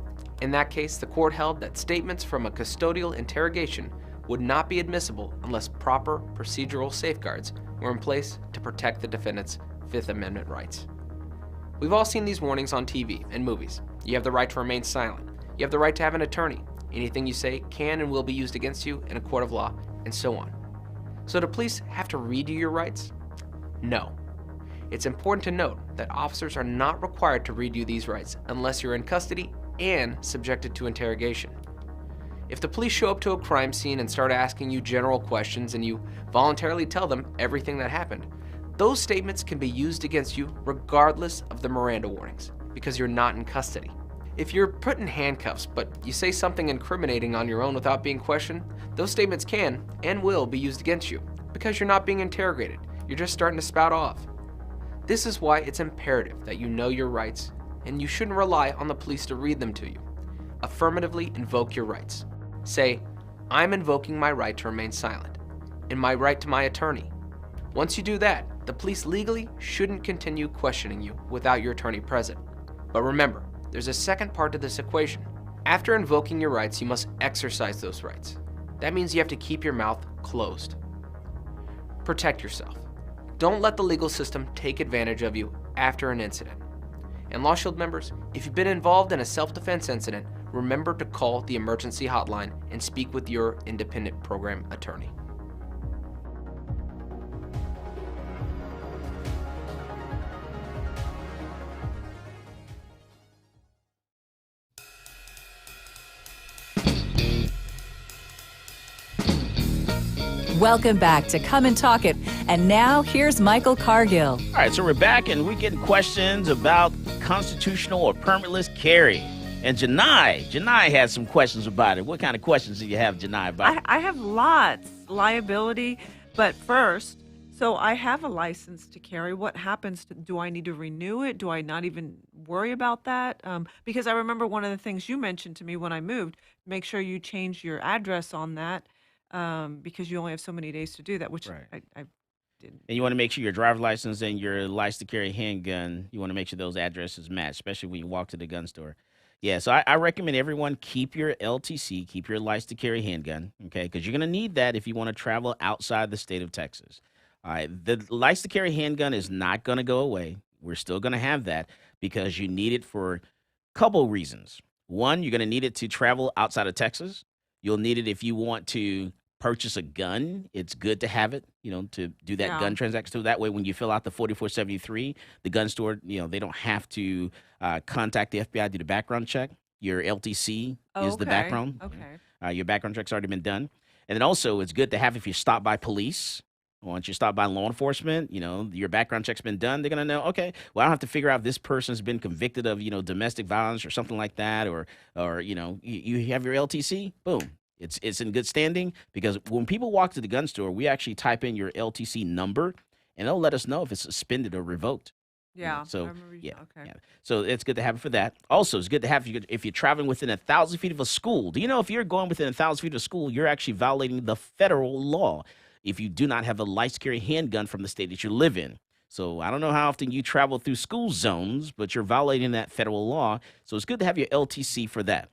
In that case, the court held that statements from a custodial interrogation would not be admissible unless proper procedural safeguards were in place to protect the defendant's Fifth Amendment rights. We've all seen these warnings on TV and movies. You have the right to remain silent. You have the right to have an attorney. Anything you say can and will be used against you in a court of law, and so on. So do police have to read you your rights? No. It's important to note that officers are not required to read you these rights unless you're in custody and subjected to interrogation. If the police show up to a crime scene and start asking you general questions and you voluntarily tell them everything that happened, those statements can be used against you regardless of the Miranda warnings because you're not in custody. If you're put in handcuffs but you say something incriminating on your own without being questioned, those statements can and will be used against you because you're not being interrogated. You're just starting to spout off. This is why it's imperative that you know your rights and you shouldn't rely on the police to read them to you. Affirmatively invoke your rights. Say, I'm invoking my right to remain silent and my right to my attorney. Once you do that, the police legally shouldn't continue questioning you without your attorney present. But remember, there's a second part to this equation. After invoking your rights, you must exercise those rights. That means you have to keep your mouth closed. Protect yourself. Don't let the legal system take advantage of you after an incident. And Law Shield members, if you've been involved in a self-defense incident, remember to call the emergency hotline and speak with your independent program attorney. Welcome back to Come and Talk It. And now here's Michael Cargill. All right, so we're back and we're getting questions about constitutional or permitless carry. And Janai had some questions about it. What kind of questions do you have, Janai, about it? I have lots. Liability. But first, so I have a license to carry. What happens? Do I need to renew it? Do I not even worry about that? Because I remember one of the things you mentioned to me when I moved, make sure you change your address on that. Because you only have so many days to do that, which Right. I didn't. And you want to make sure your driver's license and your license to carry a handgun, you want to make sure those addresses match, especially when you walk to the gun store. Yeah, so I recommend everyone keep your LTC, keep your license to carry handgun, okay, because you're going to need that if you want to travel outside the state of Texas. All right, the license to carry handgun is not going to go away. We're still going to have that because you need it for a couple reasons. One, you're going to need it to travel outside of Texas. You'll need it if you want to purchase a gun. It's good to have it, to do that gun transaction. So that way, when you fill out the 4473, the gun store, they don't have to contact the FBI, do the background check. Your LTC is the background. Okay. Your background check's already been done. And then also, it's good to have if you stop by police. Once you stop by law enforcement, your background check's been done. They're going to know, okay, well, I don't have to figure out if this person's been convicted of, domestic violence or something like that. Or you have your LTC, boom. It's in good standing because when people walk to the gun store, we actually type in your LTC number and they'll let us know if it's suspended or revoked. Yeah. So I remember okay. yeah. So it's good to have it for that. Also, it's good to have if you're traveling within 1,000 feet of a school. Do you know if you're going within 1,000 feet of a school, you're actually violating the federal law if you do not have a license to carry handgun from the state that you live in. So I don't know how often you travel through school zones, but you're violating that federal law. So it's good to have your LTC for that.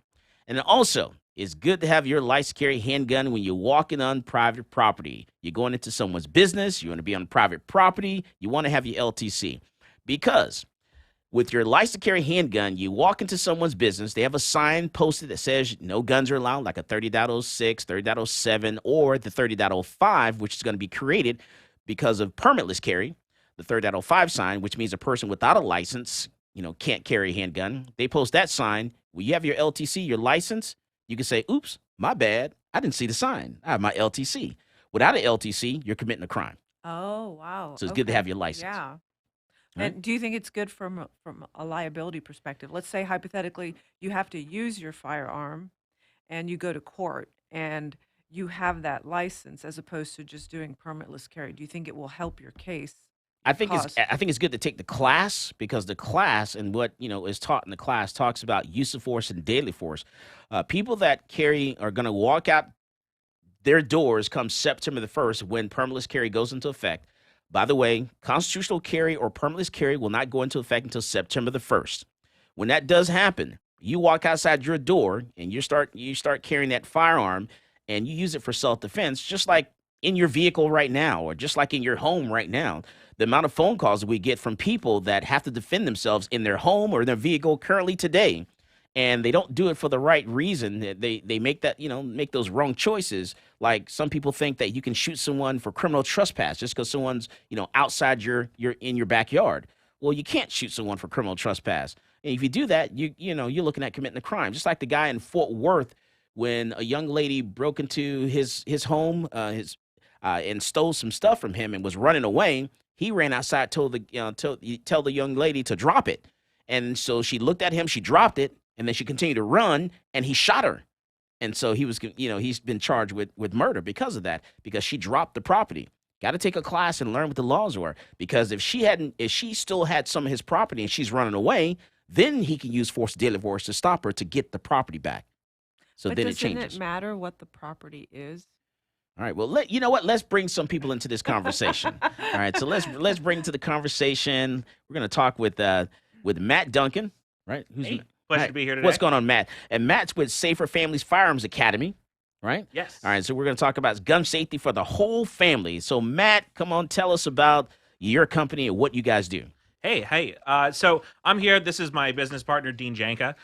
And then also, it's good to have your license to carry handgun when you're walking on private property. You're going into someone's business. You want to be on private property. You want to have your LTC because with your license to carry handgun, you walk into someone's business. They have a sign posted that says no guns are allowed, like a 30.06, 30.07, or the 30.05, which is going to be created because of permitless carry. The 30.05 sign, which means a person without a license, can't carry a handgun. They post that sign. When you have your LTC, your license, you can say, oops, my bad. I didn't see the sign. I have my LTC. Without an LTC, you're committing a crime. Oh, wow. So it's good to have your license. Yeah. Right? And do you think it's good from a liability perspective? Let's say hypothetically you have to use your firearm and you go to court and you have that license as opposed to just doing permitless carry. Do you think it will help your case? I think Because it's good to take the class because the class and what is taught in the class talks about use of force and deadly force. People that carry are going to walk out their doors come September the 1st when permitless carry goes into effect. By the way, constitutional carry or permitless carry will not go into effect until September the 1st. When that does happen, you walk outside your door and you start carrying that firearm and you use it for self-defense, just like in your vehicle right now or just like in your home right now. The amount of phone calls that we get from people that have to defend themselves in their home or their vehicle currently today, and they don't do it for the right reason. They make that, make those wrong choices. Like some people think that you can shoot someone for criminal trespass just because someone's, outside you're in your backyard. Well, you can't shoot someone for criminal trespass. And if you do that, you're looking at committing a crime. Just like the guy in Fort Worth when a young lady broke into his home, and stole some stuff from him and was running away. He ran outside, tell the young lady to drop it. And so she looked at him, she dropped it, and then she continued to run, and he shot her. And so he was, he's been charged with murder because of that, because she dropped the property. Got to take a class and learn what the laws were. Because if she still had some of his property and she's running away, then he can use force, deadly force to stop her to get the property back. So but then it doesn't changes. it matter what the property is? All right. Well, you know what? Let's bring some people into this conversation. All right. So let's bring to the conversation. We're going to talk with Matt Duncan. Right. Pleasure to be here today. What's going on, Matt? And Matt's with Safer Families Firearms Academy. Right. Yes. All right. So we're going to talk about gun safety for the whole family. So Matt, come on, tell us about your company and what you guys do. Hey. So I'm here. This is my business partner, Dean Janka.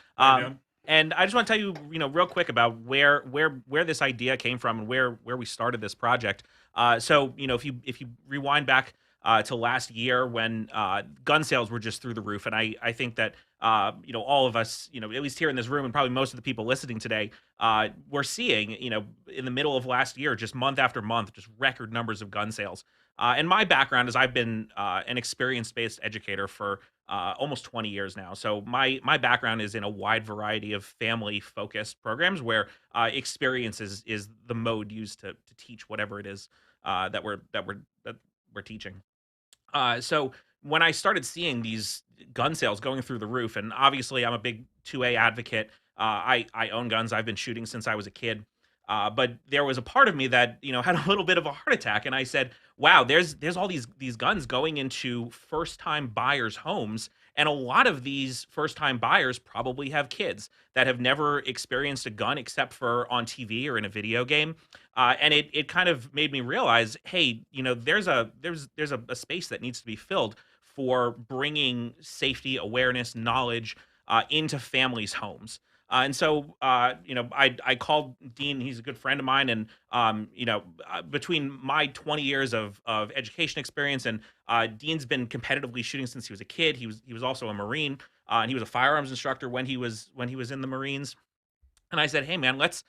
And I just want to tell you, real quick about where this idea came from and where we started this project. So, if you rewind back to last year when gun sales were just through the roof, and I think that all of us, at least here in this room, and probably most of the people listening today, we're seeing, in the middle of last year, just month after month, just record numbers of gun sales. And my background is I've been an experience-based educator for almost 20 years now. So my background is in a wide variety of family-focused programs where experience is the mode used to teach whatever it is that we're teaching. So when I started seeing these gun sales going through the roof, and obviously I'm a big 2A advocate. I own guns. I've been shooting since I was a kid. But there was a part of me that, had a little bit of a heart attack. And I said, wow, there's all these guns going into first-time buyers' homes. And a lot of these first-time buyers probably have kids that have never experienced a gun except for on TV or in a video game. And it kind of made me realize, hey, there's a space that needs to be filled for bringing safety, awareness, knowledge into families' homes. And so, I called Dean. He's a good friend of mine. And, between my 20 years of education experience and Dean's been competitively shooting since he was a kid. He was also a Marine, and he was a firearms instructor when he was in the Marines. And I said, hey, man, let's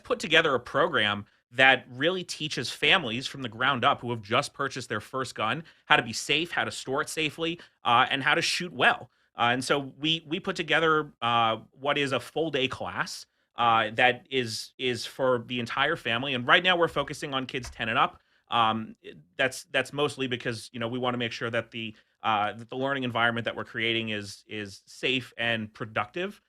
put together a program that really teaches families from the ground up who have just purchased their first gun how to be safe, how to store it safely, and how to shoot well. And so we put together what is a full day class that is for the entire family. And right now we're focusing on kids 10 and up. That's mostly because we want to make sure that the learning environment that we're creating is safe and productive.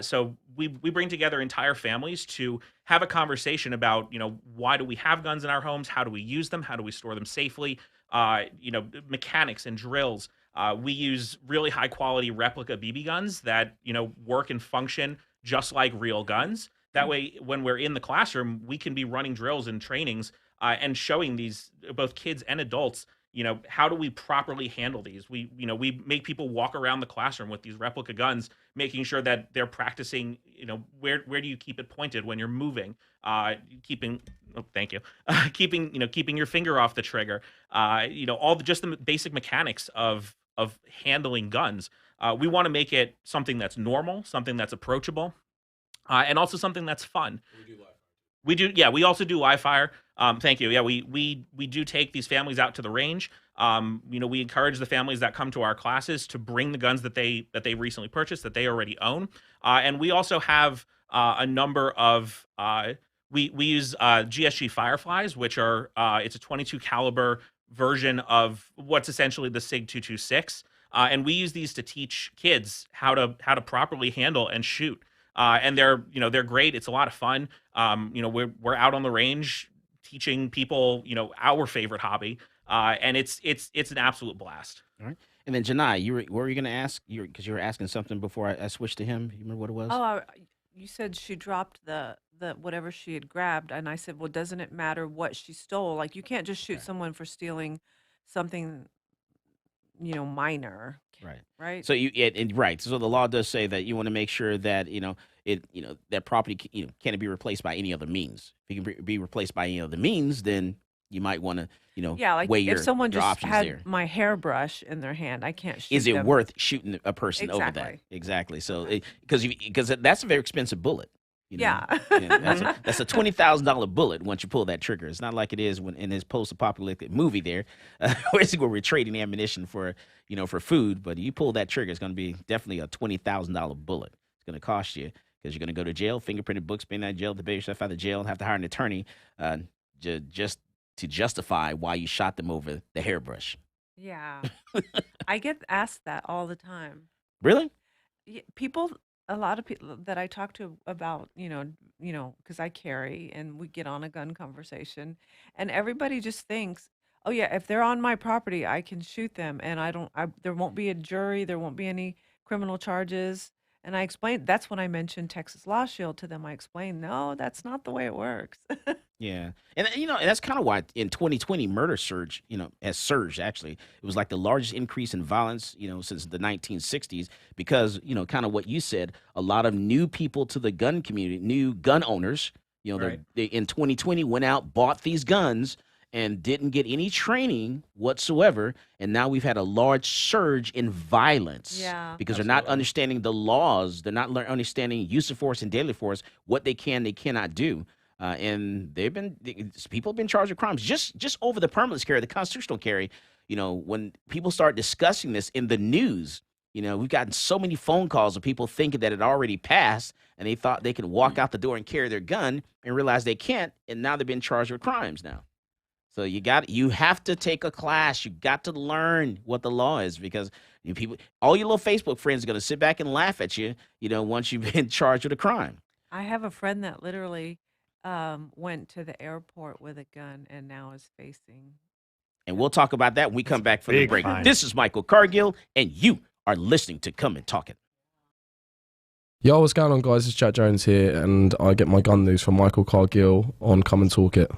So we bring together entire families to have a conversation about why do we have guns in our homes, how do we use them, how do we store them safely, mechanics and drills. We use really high quality replica BB guns that, work and function just like real guns. That way, when we're in the classroom, we can be running drills and trainings and showing these both kids and adults, how do we properly handle these? We make people walk around the classroom with these replica guns, making sure that they're practicing, where do you keep it pointed when you're moving, keeping your finger off the trigger, just the basic mechanics of handling guns. We want to make it something that's normal, something that's approachable, and also something that's fun. We do, yeah. We also do live fire. Thank you. Yeah, we do take these families out to the range. We encourage the families that come to our classes to bring the guns that they recently purchased, that they already own. And we also have a number of we use Gsg Fireflies, which are it's a 22 caliber version of what's essentially the SIG 226. And we use these to teach kids how to properly handle and shoot. And they're great. It's a lot of fun. We're out on the range teaching people, our favorite hobby. And it's an absolute blast. All right. And then Janai, what were you going to ask? Because you were asking something before I switched to him. You remember what it was? Oh, you said she dropped the whatever she had grabbed, and I said, well, doesn't it matter what she stole? Like, you can't just shoot someone for stealing something, minor. Right. Right. So right. So the law does say that you want to make sure that that property can't be replaced by any other means. If it can be replaced by any other means, then you might want to like weigh if someone your just options had there. my hairbrush in their hand, I can't shoot Is it them. worth shooting a person over that? Exactly. Exactly. So because that's a very expensive bullet. Yeah. That's a $20,000 bullet once you pull that trigger. It's not like it is when in his post-apocalyptic movie there, where we're trading ammunition for food. But you pull that trigger, it's going to be definitely a $20,000 bullet. It's going to cost you because you're going to go to jail, fingerprinted books, being out of jail, to bail yourself out of jail, and have to hire an attorney just to justify why you shot them over the hairbrush. Yeah. I get asked that all the time. Really? Yeah, a lot of people that I talk to about, because I carry and we get on a gun conversation, and everybody just thinks, oh yeah, if they're on my property, I can shoot them, and there won't be a jury, there won't be any criminal charges. And I explained, that's when I mentioned Texas Law Shield to them. I explained, no, that's not the way it works. Yeah. And that's kind of why in 2020 murder has surged. Actually, it was like the largest increase in violence, since the 1960s, because, kind of what you said, a lot of new people to the gun community, new gun owners, Right. they in 2020 went out, bought these guns and didn't get any training whatsoever. And now we've had a large surge in violence. Yeah. Because they're not understanding the laws. They're not understanding use of force and deadly force, what they cannot do. And people have been charged with crimes just over the permitless carry, the constitutional carry. When people start discussing this in the news, we've gotten so many phone calls of people thinking that it already passed and they thought they could walk out the door and carry their gun and realize they can't. And now they've been charged with crimes now. So you have to take a class. You got to learn what the law is, because all your little Facebook friends are going to sit back and laugh at you, once you've been charged with a crime. I have a friend that literally went to the airport with a gun and now is facing. And we'll talk about that when we come back from the big break. fine. This is Michael Cargill, and you are listening to Come and Talk It. Yo, what's going on, guys? It's Jack Jones here, and I get my gun news from Michael Cargill on Come and Talk It.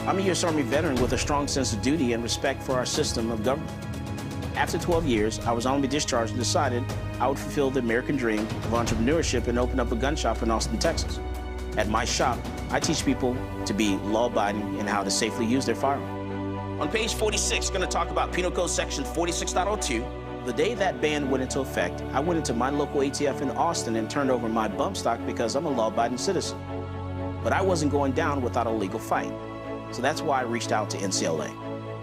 I'm a U.S. Army veteran with a strong sense of duty and respect for our system of government. after 12 years, I was honorably discharged and decided I would fulfill the American dream of entrepreneurship and open up a gun shop in Austin, Texas. At my shop, I teach people to be law-abiding and how to safely use their firearm. On page 46, we're going to talk about Penal Code Section 46.02. The day that ban went into effect, I went into my local ATF in Austin and turned over my bump stock because I'm a law-abiding citizen. But I wasn't going down without a legal fight. So that's why I reached out to NCLA.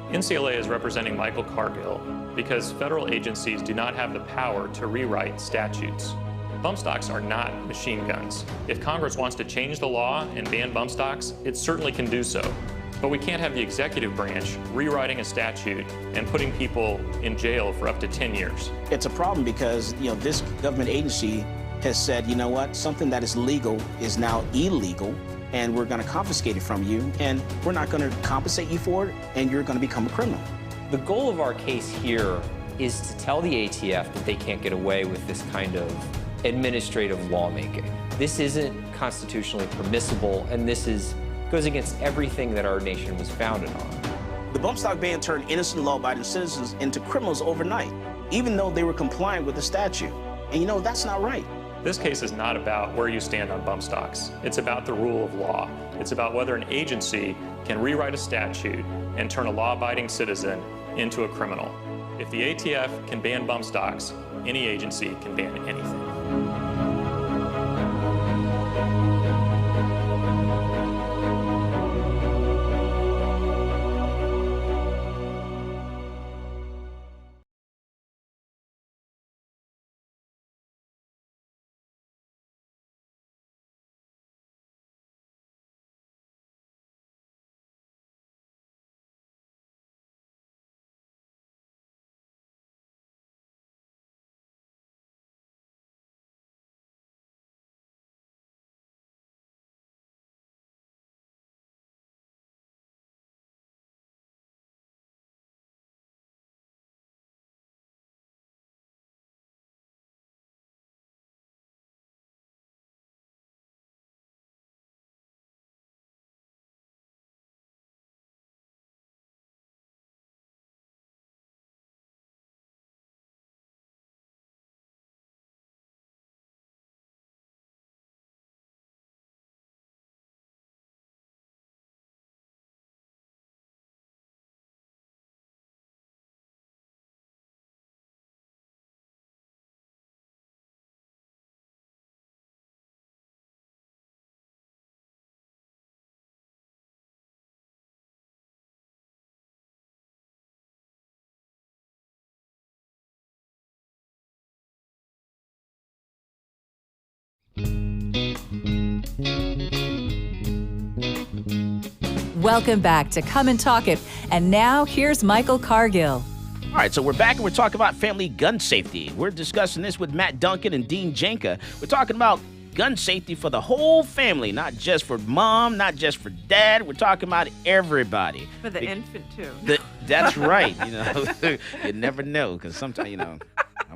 NCLA is representing Michael Cargill because federal agencies do not have the power to rewrite statutes. Bump stocks are not machine guns. If Congress wants to change the law and ban bump stocks, it certainly can do so. But we can't have the executive branch rewriting a statute and putting people in jail for up to 10 years. It's a problem because, this government agency has said, you know what, something that is legal is now illegal, and we're going to confiscate it from you, and we're not going to compensate you for it, and you're going to become a criminal. The goal of our case here is to tell the ATF that they can't get away with this kind of administrative lawmaking. This isn't constitutionally permissible, and this goes against everything that our nation was founded on. The bump stock ban turned innocent law-abiding citizens into criminals overnight, even though they were compliant with the statute. And that's not right. This case is not about where you stand on bump stocks. It's about the rule of law. It's about whether an agency can rewrite a statute and turn a law-abiding citizen into a criminal. If the ATF can ban bump stocks, any agency can ban anything. Welcome back to Come and Talk It. And now here's Michael Cargill. All right, so we're back and we're talking about family gun safety. We're discussing this with Matt Duncan and Dean Janka. We're talking about gun safety for the whole family, not just for mom, not just for dad. We're talking about everybody. For the infant, too. That's right. You never know, because sometimes, I'm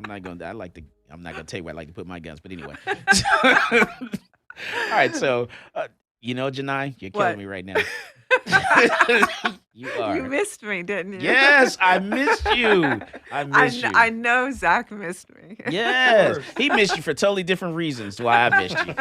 not going to tell you where I like to put my guns, but anyway. All right, so, Janai, you're killing me right now. You are. You missed me, didn't you? Yes, I missed you. I know Zach missed me. Yes, he missed you for totally different reasons why I missed you.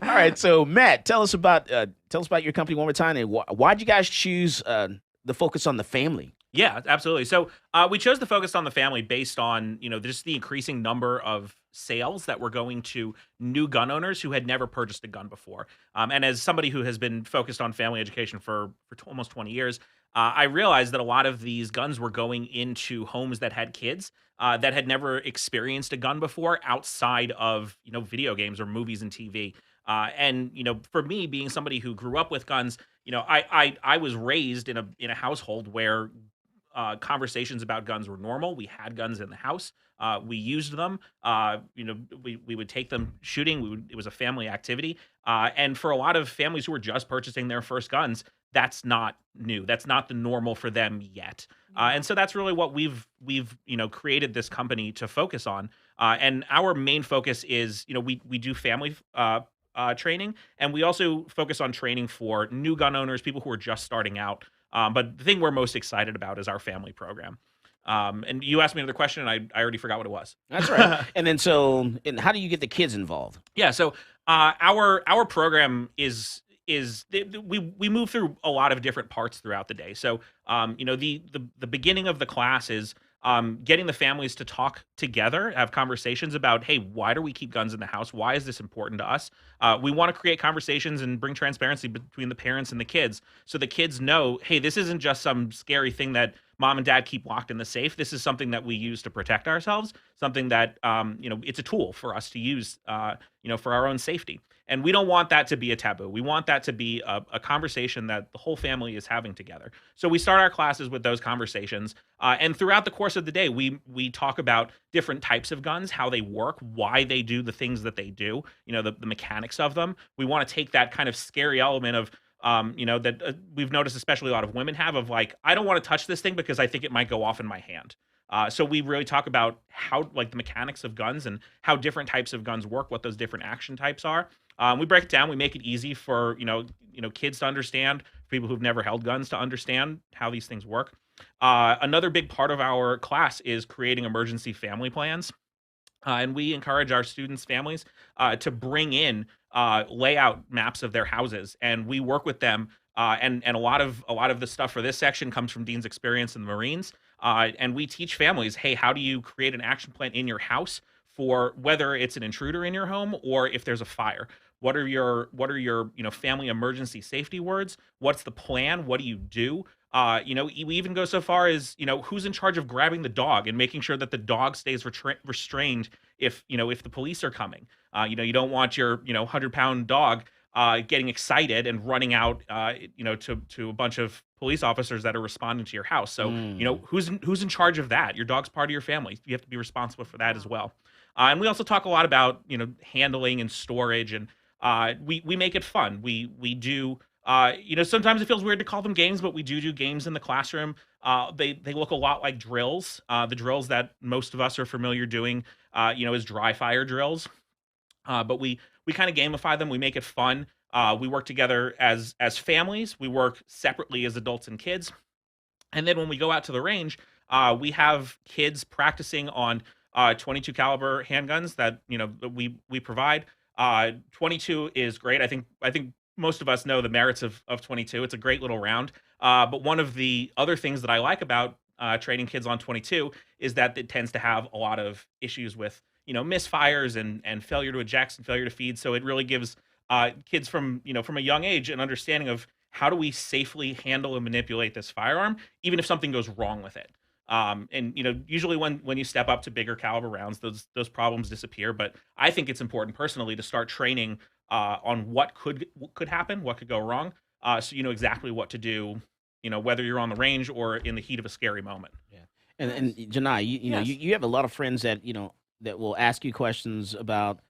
All right, so Matt, tell us about your company one more time, and why'd you guys choose the focus on the family? Yeah, absolutely. So we chose to focus on the family based on, just the increasing number of sales that were going to new gun owners who had never purchased a gun before. And as somebody who has been focused on family education for almost 20 years, I realized that a lot of these guns were going into homes that had kids that had never experienced a gun before outside of, video games or movies and TV. And for me, being somebody who grew up with guns, I was raised in a household where conversations about guns were normal. We had guns in the house. We used them. We would take them shooting. It was a family activity. And for a lot of families who were just purchasing their first guns, that's not new. That's not the normal for them yet. And so that's really what we've created this company to focus on. And our main focus is, we do family training, and we also focus on training for new gun owners, people who are just starting out. But the thing we're most excited about is our family program. And you asked me another question, and I already forgot what it was. That's right. And then and how do you get the kids involved? Yeah, so our program is we move through a lot of different parts throughout the day. So the beginning of the class is getting the families to talk together, have conversations about, hey, why do we keep guns in the house? Why is this important to us? We want to create conversations and bring transparency between the parents and the kids, so the kids know, hey, this isn't just some scary thing that mom and dad keep locked in the safe. This is something that we use to protect ourselves, something that it's a tool for us to use for our own safety. And we don't want that to be a taboo. We want that to be a conversation that the whole family is having together. So we start our classes with those conversations. And throughout the course of the day, we talk about different types of guns, how they work, why they do the things that they do, the mechanics of them. We want to take that kind of scary element of, that we've noticed, especially a lot of women have, of like, I don't want to touch this thing because I think it might go off in my hand. So we really talk about how, like, the mechanics of guns and how different types of guns work, what those different action types are. We break it down. We make it easy for kids to understand, people who've never held guns to understand how these things work. Another big part of our class is creating emergency family plans. And we encourage our students' families to bring in layout maps of their houses, and we work with them. And a lot of the stuff for this section comes from Dean's experience in the Marines. And we teach families, hey, how do you create an action plan in your house for whether it's an intruder in your home or if there's a fire? What are your family emergency safety words? What's the plan? What do you do? We even go so far as, who's in charge of grabbing the dog and making sure that the dog stays restrained if the police are coming. You don't want your 100-pound dog getting excited and running out to a bunch of police officers that are responding to your house. So who's in charge of that? Your dog's part of your family. You have to be responsible for that as well. And we also talk a lot about handling and storage, and we make it fun. We do. Sometimes it feels weird to call them games, but we do games in the classroom. They look a lot like drills. The drills that most of us are familiar doing, is dry fire drills. But we kind of gamify them. We make it fun. We work together as families. We work separately as adults and kids. And then when we go out to the range, we have kids practicing on 22 caliber handguns that we provide. 22 is great. I think most of us know the merits of 22. It's a great little round. But one of the other things that I like about training kids on 22 is that it tends to have a lot of issues with misfires and failure to eject and failure to feed. So it really gives kids from a young age an understanding of how do we safely handle and manipulate this firearm, even if something goes wrong with it. And usually when you step up to bigger caliber rounds, those problems disappear. But I think it's important personally to start training on what could happen, what could go wrong, so you know exactly what to do, whether you're on the range or in the heat of a scary moment. Yeah. And Janai, you have a lot of friends that that will ask you questions about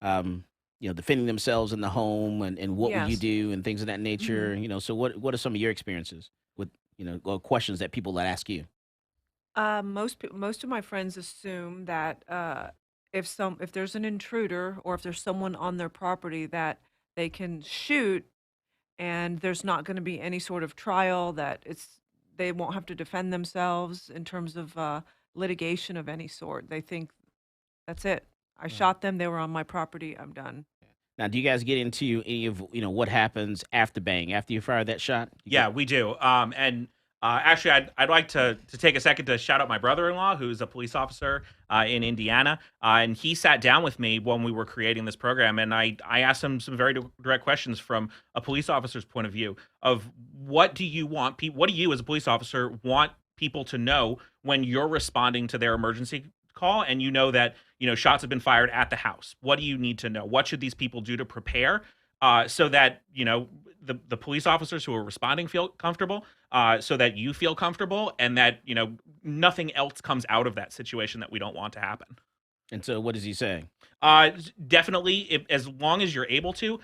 defending themselves in the home and what would you do and things of that nature. So what are some of your experiences with or questions that people that ask you? Most of my friends assume that if there's an intruder or if there's someone on their property that they can shoot and there's not going to be any sort of trial, that they won't have to defend themselves in terms of litigation of any sort. They think that's it. I shot them. They were on my property. I'm done. Now, do you guys get into any of what happens after you fire that shot? Yeah, we do. Actually, I'd like to take a second to shout out my brother-in-law, who's a police officer in Indiana, and he sat down with me when we were creating this program, and I asked him some very direct questions from a police officer's point of view of what do you want? What do you, as a police officer, want people to know when you're responding to their emergency call, and that shots have been fired at the house? What do you need to know? What should these people do to prepare so that the police officers who are responding feel comfortable, so that you feel comfortable, and that nothing else comes out of that situation that we don't want to happen. And so, what is he saying? Definitely, as long as you're able to,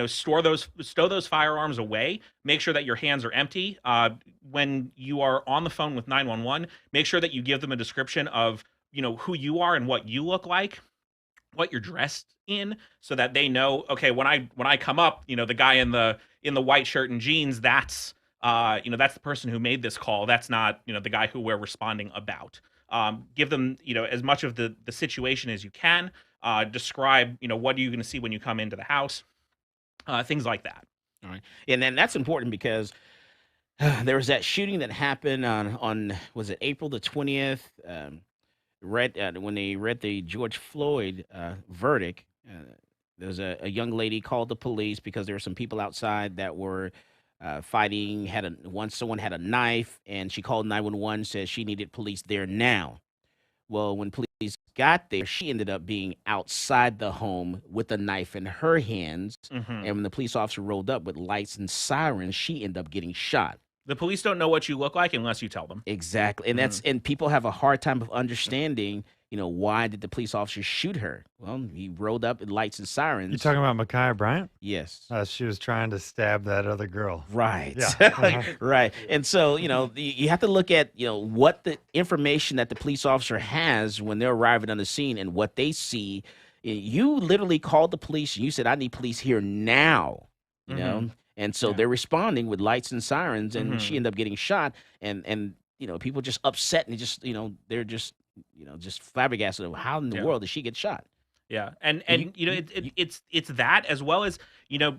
stow those firearms away. Make sure that your hands are empty. When you are on the phone with 911, make sure that you give them a description of who you are and what you look like, what you're dressed in, so that they know, okay, when I come up, the guy in the white shirt and jeans, that's that's the person who made this call. That's not, the guy who we're responding about. Give them, as much of the situation as you can. Describe, what are you going to see when you come into the house? Things like that. All right. And then that's important because there was that shooting that happened on was it April the 20th? When they read the George Floyd verdict, there was a young lady called the police because there were some people outside that were fighting. Someone had a knife, and she called 911. Said she needed police there now. Well, when police got there, she ended up being outside the home with a knife in her hands. Mhm. And when the police officer rolled up with lights and sirens, she ended up getting shot. The police don't know what you look like unless you tell them. Exactly. And and people have a hard time of understanding, why did the police officer shoot her? Well, he rolled up with lights and sirens. You talking about Ma'Khia Bryant? Yes. She was trying to stab that other girl. Right. Yeah. Right. And so, you have to look at, what the information that the police officer has when they're arriving on the scene and what they see. You literally called the police and you said, I need police here now, you know? And so they're responding with lights and sirens, and she ended up getting shot. And people just upset and they're just flabbergasted of how in the world did she get shot? Yeah, and it's that as well as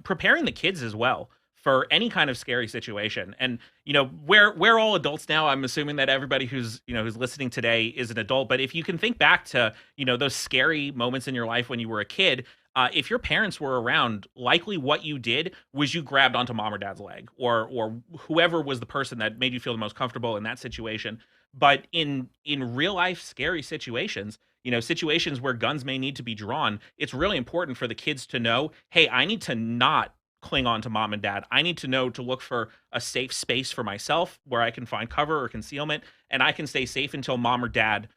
preparing the kids as well for any kind of scary situation. And we're all adults now. I'm assuming that everybody who's listening today is an adult. But if you can think back to those scary moments in your life when you were a kid. If your parents were around, likely what you did was you grabbed onto mom or dad's leg, or whoever was the person that made you feel the most comfortable in that situation. But in real life scary situations, situations where guns may need to be drawn, it's really important for the kids to know, hey, I need to not cling on to mom and dad. I need to know to look for a safe space for myself where I can find cover or concealment, and I can stay safe until mom or dad,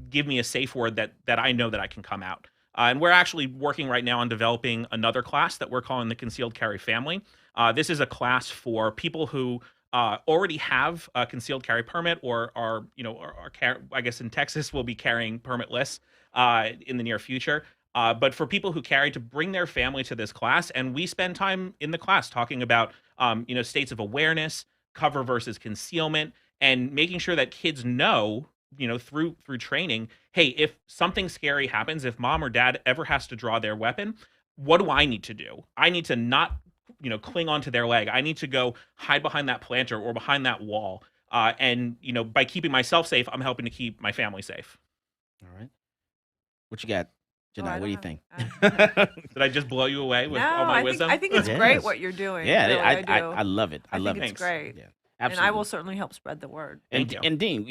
give me a safe word that I know that I can come out. And we're actually working right now on developing another class that we're calling the Concealed Carry Family. This is a class for people who already have a concealed carry permit or are I guess in Texas will be carrying permitless in the near future. But for people who carry, to bring their family to this class, and we spend time in the class talking about states of awareness, cover versus concealment, and making sure that kids know through training, hey, if something scary happens, if mom or dad ever has to draw their weapon, what do I need to do? I need to not, cling onto their leg. I need to go hide behind that planter or behind that wall. And by keeping myself safe, I'm helping to keep my family safe. All right. What you got, Janai? What do you think? Did I just blow you away with all my wisdom? I think it's great what you're doing. Yeah, really, I love it. I love it. It's great. Yeah. Absolutely. And I will certainly help spread the word. And Dean,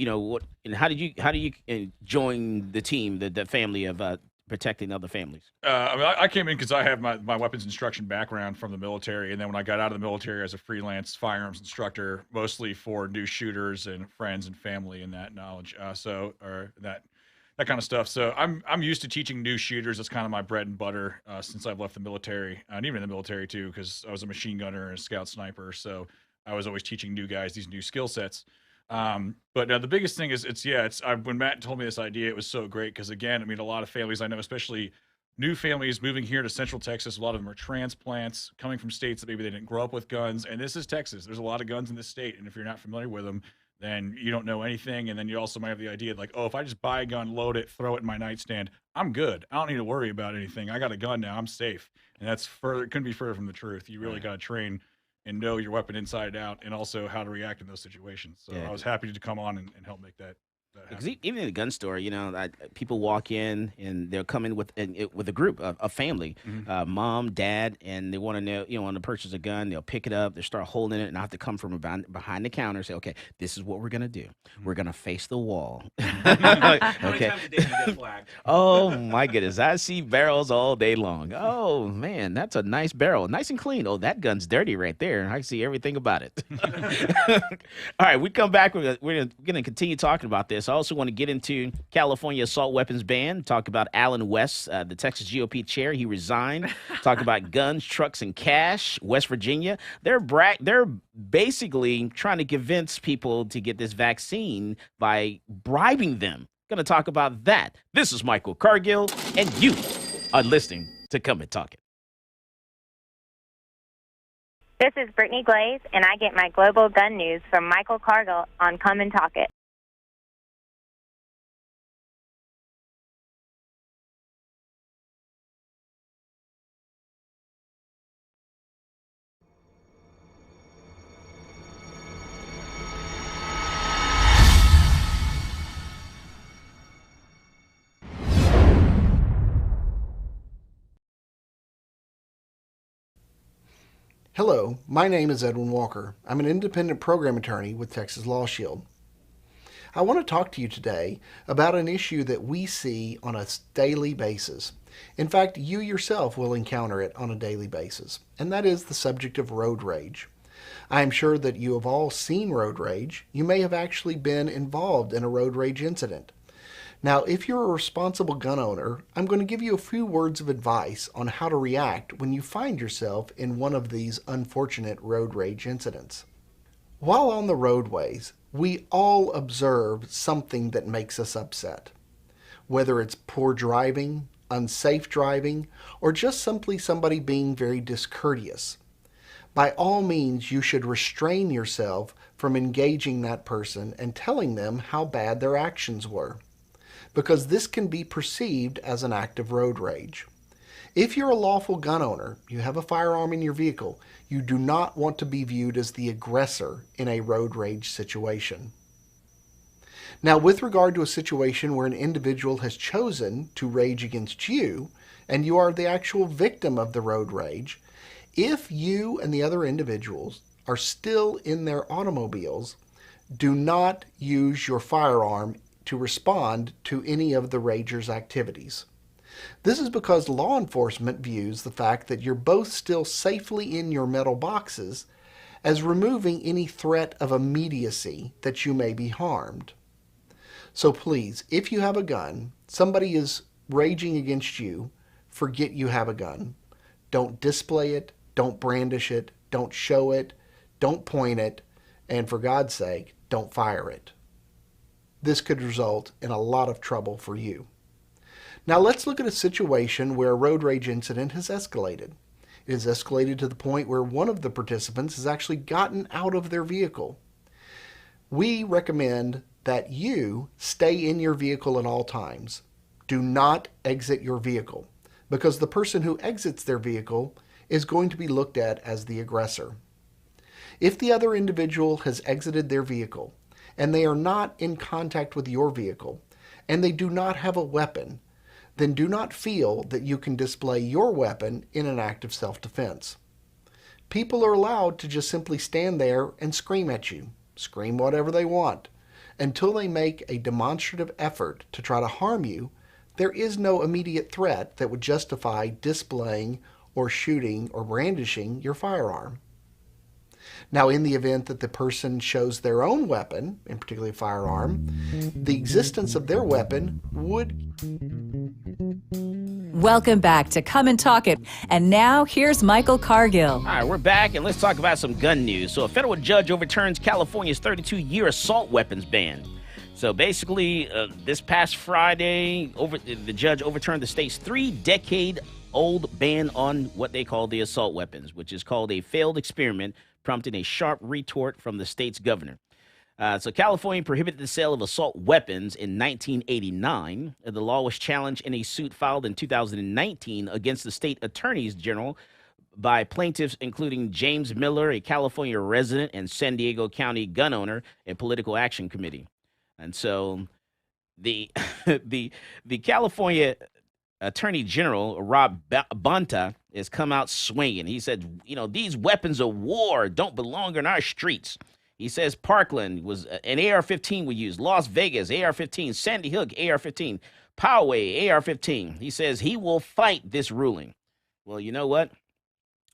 how do you join the team, the family of protecting other families? I came in because I have my weapons instruction background from the military, and then when I got out of the military as a freelance firearms instructor, mostly for new shooters and friends and family and that knowledge, that kind of stuff. So I'm used to teaching new shooters. That's kind of my bread and butter since I've left the military, and even in the military too, because I was a machine gunner and a scout sniper. So I was always teaching new guys these new skill sets. But the biggest thing is when Matt told me this idea, it was so great because, again, I mean, a lot of families I know, especially new families moving here to Central Texas, a lot of them are transplants coming from states that maybe they didn't grow up with guns. And this is Texas. There's a lot of guns in this state. And if you're not familiar with them, then you don't know anything. And then you also might have the idea like, oh, if I just buy a gun, load it, throw it in my nightstand, I'm good. I don't need to worry about anything. I got a gun now. I'm safe. And that's couldn't be further from the truth. You really got to train and know your weapon inside out, and also how to react in those situations. So I was happy to come on and help make that Because even in the gun store, people walk in and they'll come in with a group, a family, mom, dad, and they want to know, want to purchase a gun. They'll pick it up, they start holding it, and I have to come from behind the counter and say, okay, this is what we're gonna do. We're gonna face the wall. Okay. Oh my goodness, I see barrels all day long. Oh man, that's a nice barrel, nice and clean. Oh, that gun's dirty right there. I see everything about it. All right, we come back. We're gonna continue talking about this. I also want to get into California assault weapons ban, talk about Alan West, the Texas GOP chair. He resigned. Talk about guns, trucks, and cash. West Virginia, they're basically trying to convince people to get this vaccine by bribing them. Going to talk about that. This is Michael Cargill, and you are listening to Come and Talk It. This is Brittany Glaze, and I get my global gun news from Michael Cargill on Come and Talk It. Hello, my name is Edwin Walker. I'm an independent program attorney with Texas Law Shield. I want to talk to you today about an issue that we see on a daily basis. In fact, you yourself will encounter it on a daily basis, and that is the subject of road rage. I am sure that you have all seen road rage. You may have actually been involved in a road rage incident. Now, if you're a responsible gun owner, I'm going to give you a few words of advice on how to react when you find yourself in one of these unfortunate road rage incidents. While on the roadways, we all observe something that makes us upset. Whether it's poor driving, unsafe driving, or just simply somebody being very discourteous. By all means, you should restrain yourself from engaging that person and telling them how bad their actions were, because this can be perceived as an act of road rage. If you're a lawful gun owner, you have a firearm in your vehicle, you do not want to be viewed as the aggressor in a road rage situation. Now, with regard to a situation where an individual has chosen to rage against you, and you are the actual victim of the road rage, if you and the other individuals are still in their automobiles, do not use your firearm to respond to any of the rager's activities. This is because law enforcement views the fact that you're both still safely in your metal boxes as removing any threat of immediacy that you may be harmed. So please, if you have a gun, somebody is raging against you, forget you have a gun. Don't display it, don't brandish it, don't show it, don't point it, and for God's sake, don't fire it. This could result in a lot of trouble for you. Now let's look at a situation where a road rage incident has escalated. It has escalated to the point where one of the participants has actually gotten out of their vehicle. We recommend that you stay in your vehicle at all times. Do not exit your vehicle, because the person who exits their vehicle is going to be looked at as the aggressor. If the other individual has exited their vehicle, and they are not in contact with your vehicle, and they do not have a weapon, then do not feel that you can display your weapon in an act of self-defense. People are allowed to just simply stand there and scream at you, scream whatever they want. Until they make a demonstrative effort to try to harm you, there is no immediate threat that would justify displaying or shooting or brandishing your firearm. Now, in the event that the person shows their own weapon, in particular a firearm, the existence of their weapon would... Welcome back to Come and Talk It. And now, here's Michael Cargill. All right, we're back, and let's talk about some gun news. So a federal judge overturns California's 32-year assault weapons ban. So basically, this past Friday, the judge overturned the state's 3-decade-old ban on what they call the assault weapons, which is called a failed experiment, prompting a sharp retort from the state's governor. So California prohibited the sale of assault weapons in 1989. The law was challenged in a suit filed in 2019 against the state attorneys general by plaintiffs including James Miller, a California resident and San Diego County gun owner, and Political Action Committee. And so the the California Attorney General Rob Bonta has come out swinging. He said, these weapons of war don't belong in our streets. He says Parkland was an AR-15 we used, Las Vegas AR-15, Sandy Hook AR-15, Poway AR-15. He says he will fight this ruling. Well, you know what?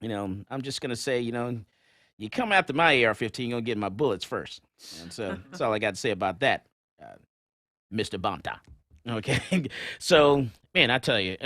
I'm just going to say, you come after my AR-15, you're going to get my bullets first. And so that's all I got to say about that, Mr. Bonta. Okay. So, man, I tell you,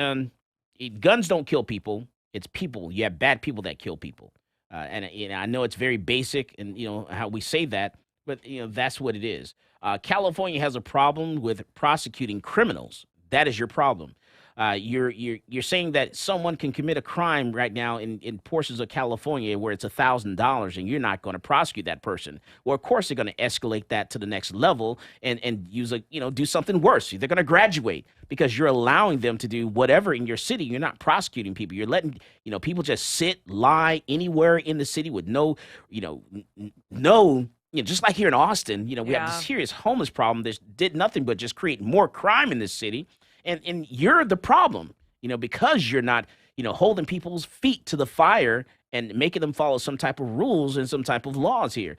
guns don't kill people. It's people. You have bad people that kill people. And I know it's very basic and, how we say that, but, that's what it is. California has a problem with prosecuting criminals. That is your problem. You're saying that someone can commit a crime right now in portions of California where it's $1,000 and you're not going to prosecute that person. Well, of course they're going to escalate that to the next level and use do something worse. They're going to graduate because you're allowing them to do whatever in your city. You're not prosecuting people. You're letting people just sit, lie anywhere in the city with no just like here in Austin, we have this serious homeless problem that did nothing but just create more crime in this city. And you're the problem, because you're not, holding people's feet to the fire and making them follow some type of rules and some type of laws here.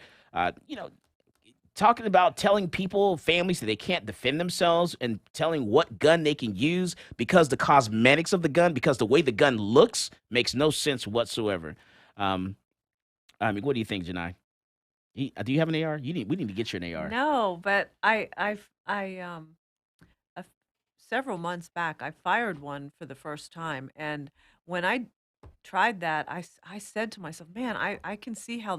Talking about telling people, families, that they can't defend themselves and telling what gun they can use because the cosmetics of the gun, because the way the gun looks makes no sense whatsoever. What do you think, Janai? Do you have an AR? We need to get you an AR. No, but several months back, I fired one for the first time, and when I tried that, I said to myself, "Man, I can see how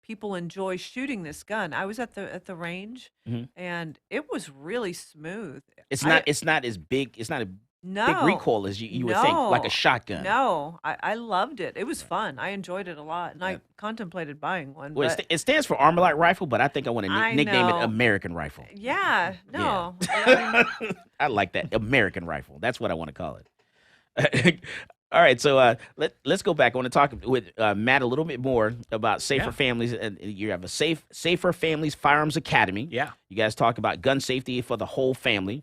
people enjoy shooting this gun." I was at the range, and it was really smooth. It's not as big. It's not a big recoil as you would think, like a shotgun. No, I loved it. It was fun. I enjoyed it a lot, and I contemplated buying one. Well, but it stands for Armalite rifle, but I think I want to nickname it American rifle. Yeah, no. Yeah. I like that, American rifle. That's what I want to call it. All right, so let's go back. I want to talk with Matt a little bit more about Safer Families. And you have a Safer Families Firearms Academy. Yeah. You guys talk about gun safety for the whole family.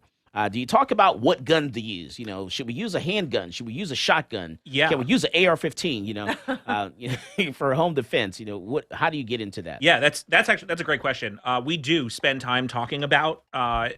Do you talk about what gun to use? Should we use a handgun? Should we use a shotgun? Yeah. Can we use an AR-15? For home defense? How do you get into that? Yeah, that's a great question. We do spend time talking about how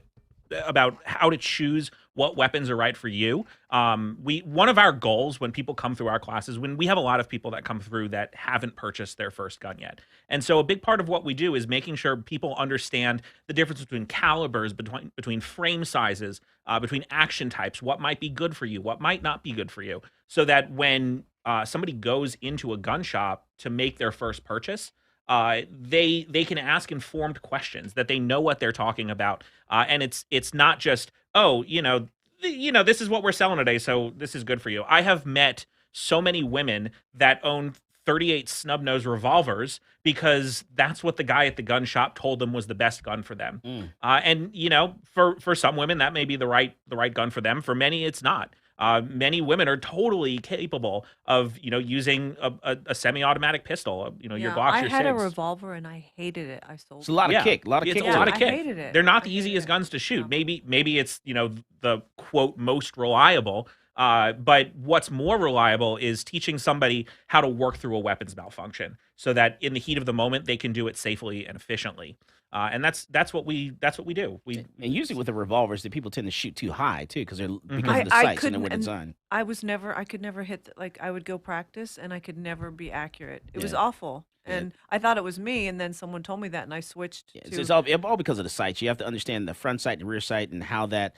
to choose what weapons are right for you. One of our goals when people come through our classes, when we have a lot of people that come through that haven't purchased their first gun yet. And so a big part of what we do is making sure people understand the difference between calibers, between frame sizes, between action types, what might be good for you, what might not be good for you, so that when somebody goes into a gun shop to make their first purchase, they can ask informed questions, that they know what they're talking about, and it's not just this is what we're selling today, so this is good for you. I have met so many women that own 38 snub-nose revolvers because that's what the guy at the gun shop told them was the best gun for them. And for some women that may be the right gun for them. For many, it's not. Many women are totally capable of, using a semi-automatic pistol. Your Glocks, your I had a SIGs. revolver and I hated it. I sold It's a lot of kick. A lot of It's kick. a lot of I kick. hated it. They're not the easiest guns to shoot. Maybe it's the quote most reliable. But what's more reliable is teaching somebody how to work through a weapons malfunction so that in the heat of the moment they can do it safely and efficiently. And that's what we do. And usually with the revolvers, the people tend to shoot too high too because of the sights and the design. I could never hit I would go practice and I could never be accurate. It was awful. And I thought it was me, and then someone told me that, and I switched to... It's all because of the sights. You have to understand the front sight, the rear sight, and how that,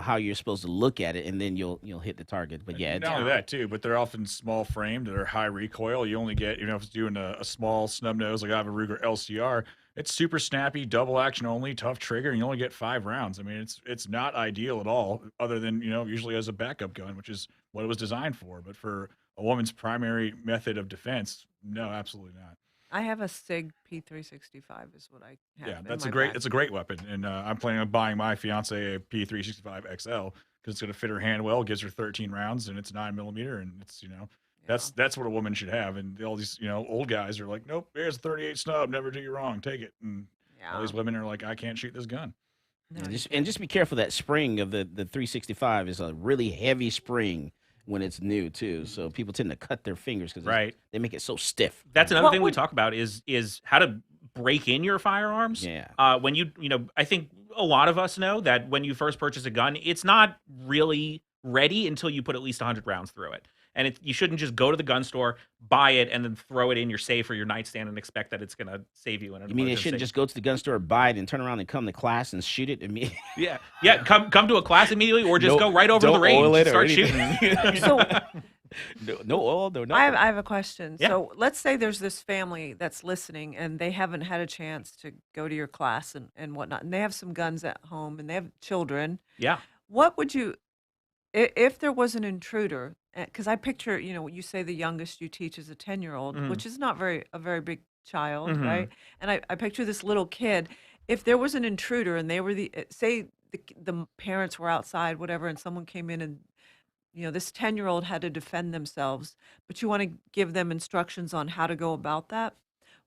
how you're supposed to look at it, and then you'll hit the target. But yeah, not only that too, but they're often small framed. They're high recoil. You only get, if it's doing a small snub nose like I have a Ruger LCR, it's super snappy, double action only, tough trigger, and you only get 5 rounds. I mean, it's not ideal at all, other than usually as a backup gun, which is what it was designed for. But for a woman's primary method of defense, no, absolutely not. I have a SIG P365 is what I have. Yeah, it's a great weapon, and I'm planning on buying my fiance a P365 XL because it's going to fit her hand well. Gives her 13 rounds, and it's 9mm, and it's that's what a woman should have. And all these old guys are like, nope, here's a 38 snub, never do you wrong, take it. And all these women are like, I can't shoot this gun. No, just be careful. That spring of the 365 is a really heavy spring when it's new too, so people tend to cut their fingers because they make it so stiff. That's another thing we talk about is how to break in your firearms. Yeah. When I think a lot of us know that when you first purchase a gun, it's not really ready until you put at least 100 rounds through it. And you shouldn't just go to the gun store, buy it, and then throw it in your safe or your nightstand and expect that it's going to save you in an emergency. You mean they shouldn't just go to the gun store, buy it, and turn around and come to class and shoot it immediately? Yeah. Come to a class immediately, or just go right over to the range and start shooting. So, no oil, no nothing. I have a question. Yeah. So let's say there's this family that's listening, and they haven't had a chance to go to your class and whatnot, and they have some guns at home, and they have children. Yeah. What would you if there was an intruder, because I picture, you say the youngest you teach is a 10-year-old, Mhm. which is not a very big child, Mhm. right? And I picture this little kid. If there was an intruder and they were say the parents were outside, whatever, and someone came in and this 10-year-old had to defend themselves, but you want to give them instructions on how to go about that.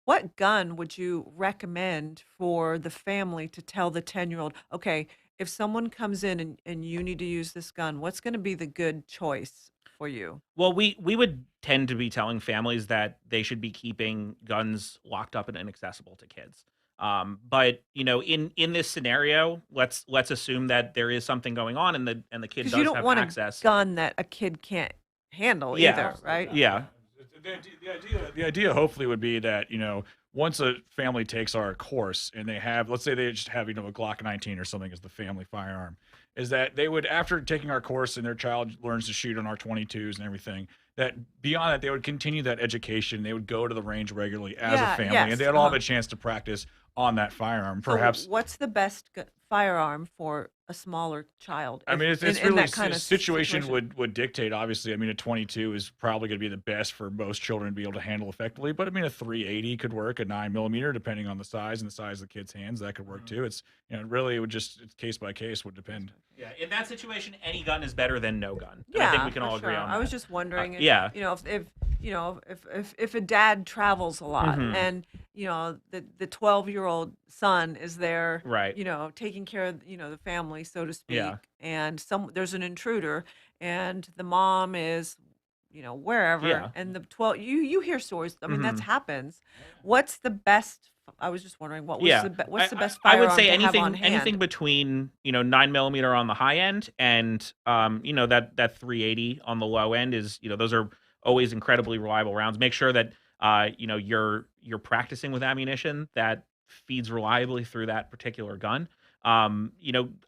What gun would you recommend for the family to tell the 10-year-old, okay, if someone comes in and you need to use this gun, what's going to be the good choice for you? Well, we would tend to be telling families that they should be keeping guns locked up and inaccessible to kids. But in this scenario, let's assume that there is something going on and the kid Because you does don't have want access. a gun that a kid can't handle either, right? Yeah. The idea hopefully would be that, once a family takes our course and they have, let's say they just have, a Glock 19 or something as the family firearm, is that they would, after taking our course and their child learns to shoot on our 22s and everything, that beyond that, they would continue that education. They would go to the range regularly as a family, and they'd all have a chance to practice on that firearm. Perhaps. So what's the best firearm for a smaller child? I mean, it's in really that kind of situation would dictate. Obviously, I mean, a 22 is probably going to be the best for most children to be able to handle effectively. But I mean, a 380 could work, a 9mm, depending on the size and the size of the kid's hands, that could work too. It's really it would just case by case would depend. Yeah, in that situation, any gun is better than no gun. Yeah, I think we can for all agree sure. on that. I was just wondering, yeah. If a dad travels a lot Mhm. and the 12-year-old son is there, Right. taking care of the family, so to speak, Yeah. and there's an intruder and the mom is wherever, Yeah. and the 12 you hear stories. I mean, that Mhm. happens. What's the best? I was just wondering what's Yeah. what's the best I would firearm say to have on anything hand? between 9mm on the high end and that 380 on the low end is those are always incredibly reliable rounds. Make sure that you're practicing with ammunition that feeds reliably through that particular gun. I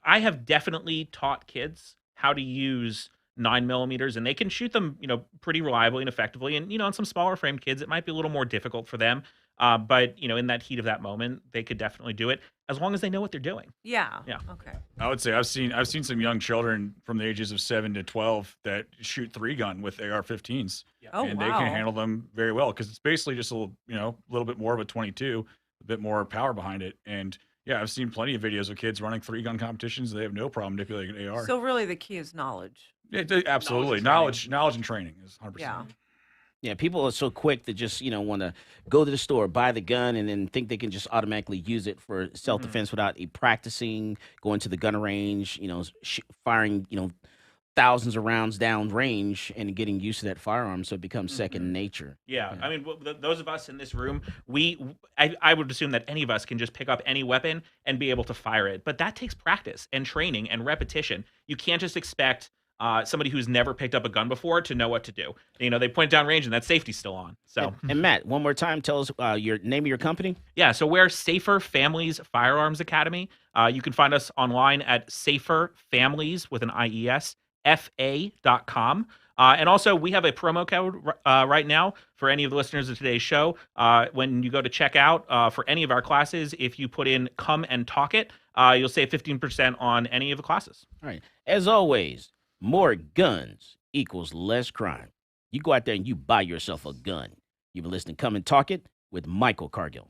have definitely taught kids how to use 9mm, and they can shoot them pretty reliably and effectively. And on some smaller frame kids, it might be a little more difficult for them. But in that heat of that moment, they could definitely do it as long as they know what they're doing. Yeah. Yeah. Okay. I would say I've seen some young children from the ages of 7 to 12 that shoot 3-gun with AR-15s, Oh, and they wow. can handle them very well because it's basically just a little bit more of a 22, a bit more power behind it. And yeah, I've seen plenty of videos of kids running 3-gun competitions. They have no problem manipulating an AR. So really, the key is knowledge. Absolutely, knowledge and training is 100%. Yeah. Yeah, people are so quick to just, want to go to the store, buy the gun, and then think they can just automatically use it for self-defense without practicing, going to the gun range, firing, thousands of rounds down range and getting used to that firearm so it becomes second nature. Yeah, I mean, those of us in this room, I would assume that any of us can just pick up any weapon and be able to fire it. But that takes practice and training and repetition. You can't just expect somebody who's never picked up a gun before to know what to do. They point down range and that safety's still on. So, and Matt, one more time, tell us your name of your company. Yeah, so we're Safer Families Firearms Academy. You can find us online at Safer Families with an IES fa.com. And also, we have a promo code right now for any of the listeners of today's show. When you go to check out for any of our classes, if you put in "Come and Talk It," you'll save 15% on any of the classes. All right. As always, more guns equals less crime. You go out there and you buy yourself a gun. You've been listening to Come and Talk It with Michael Cargill.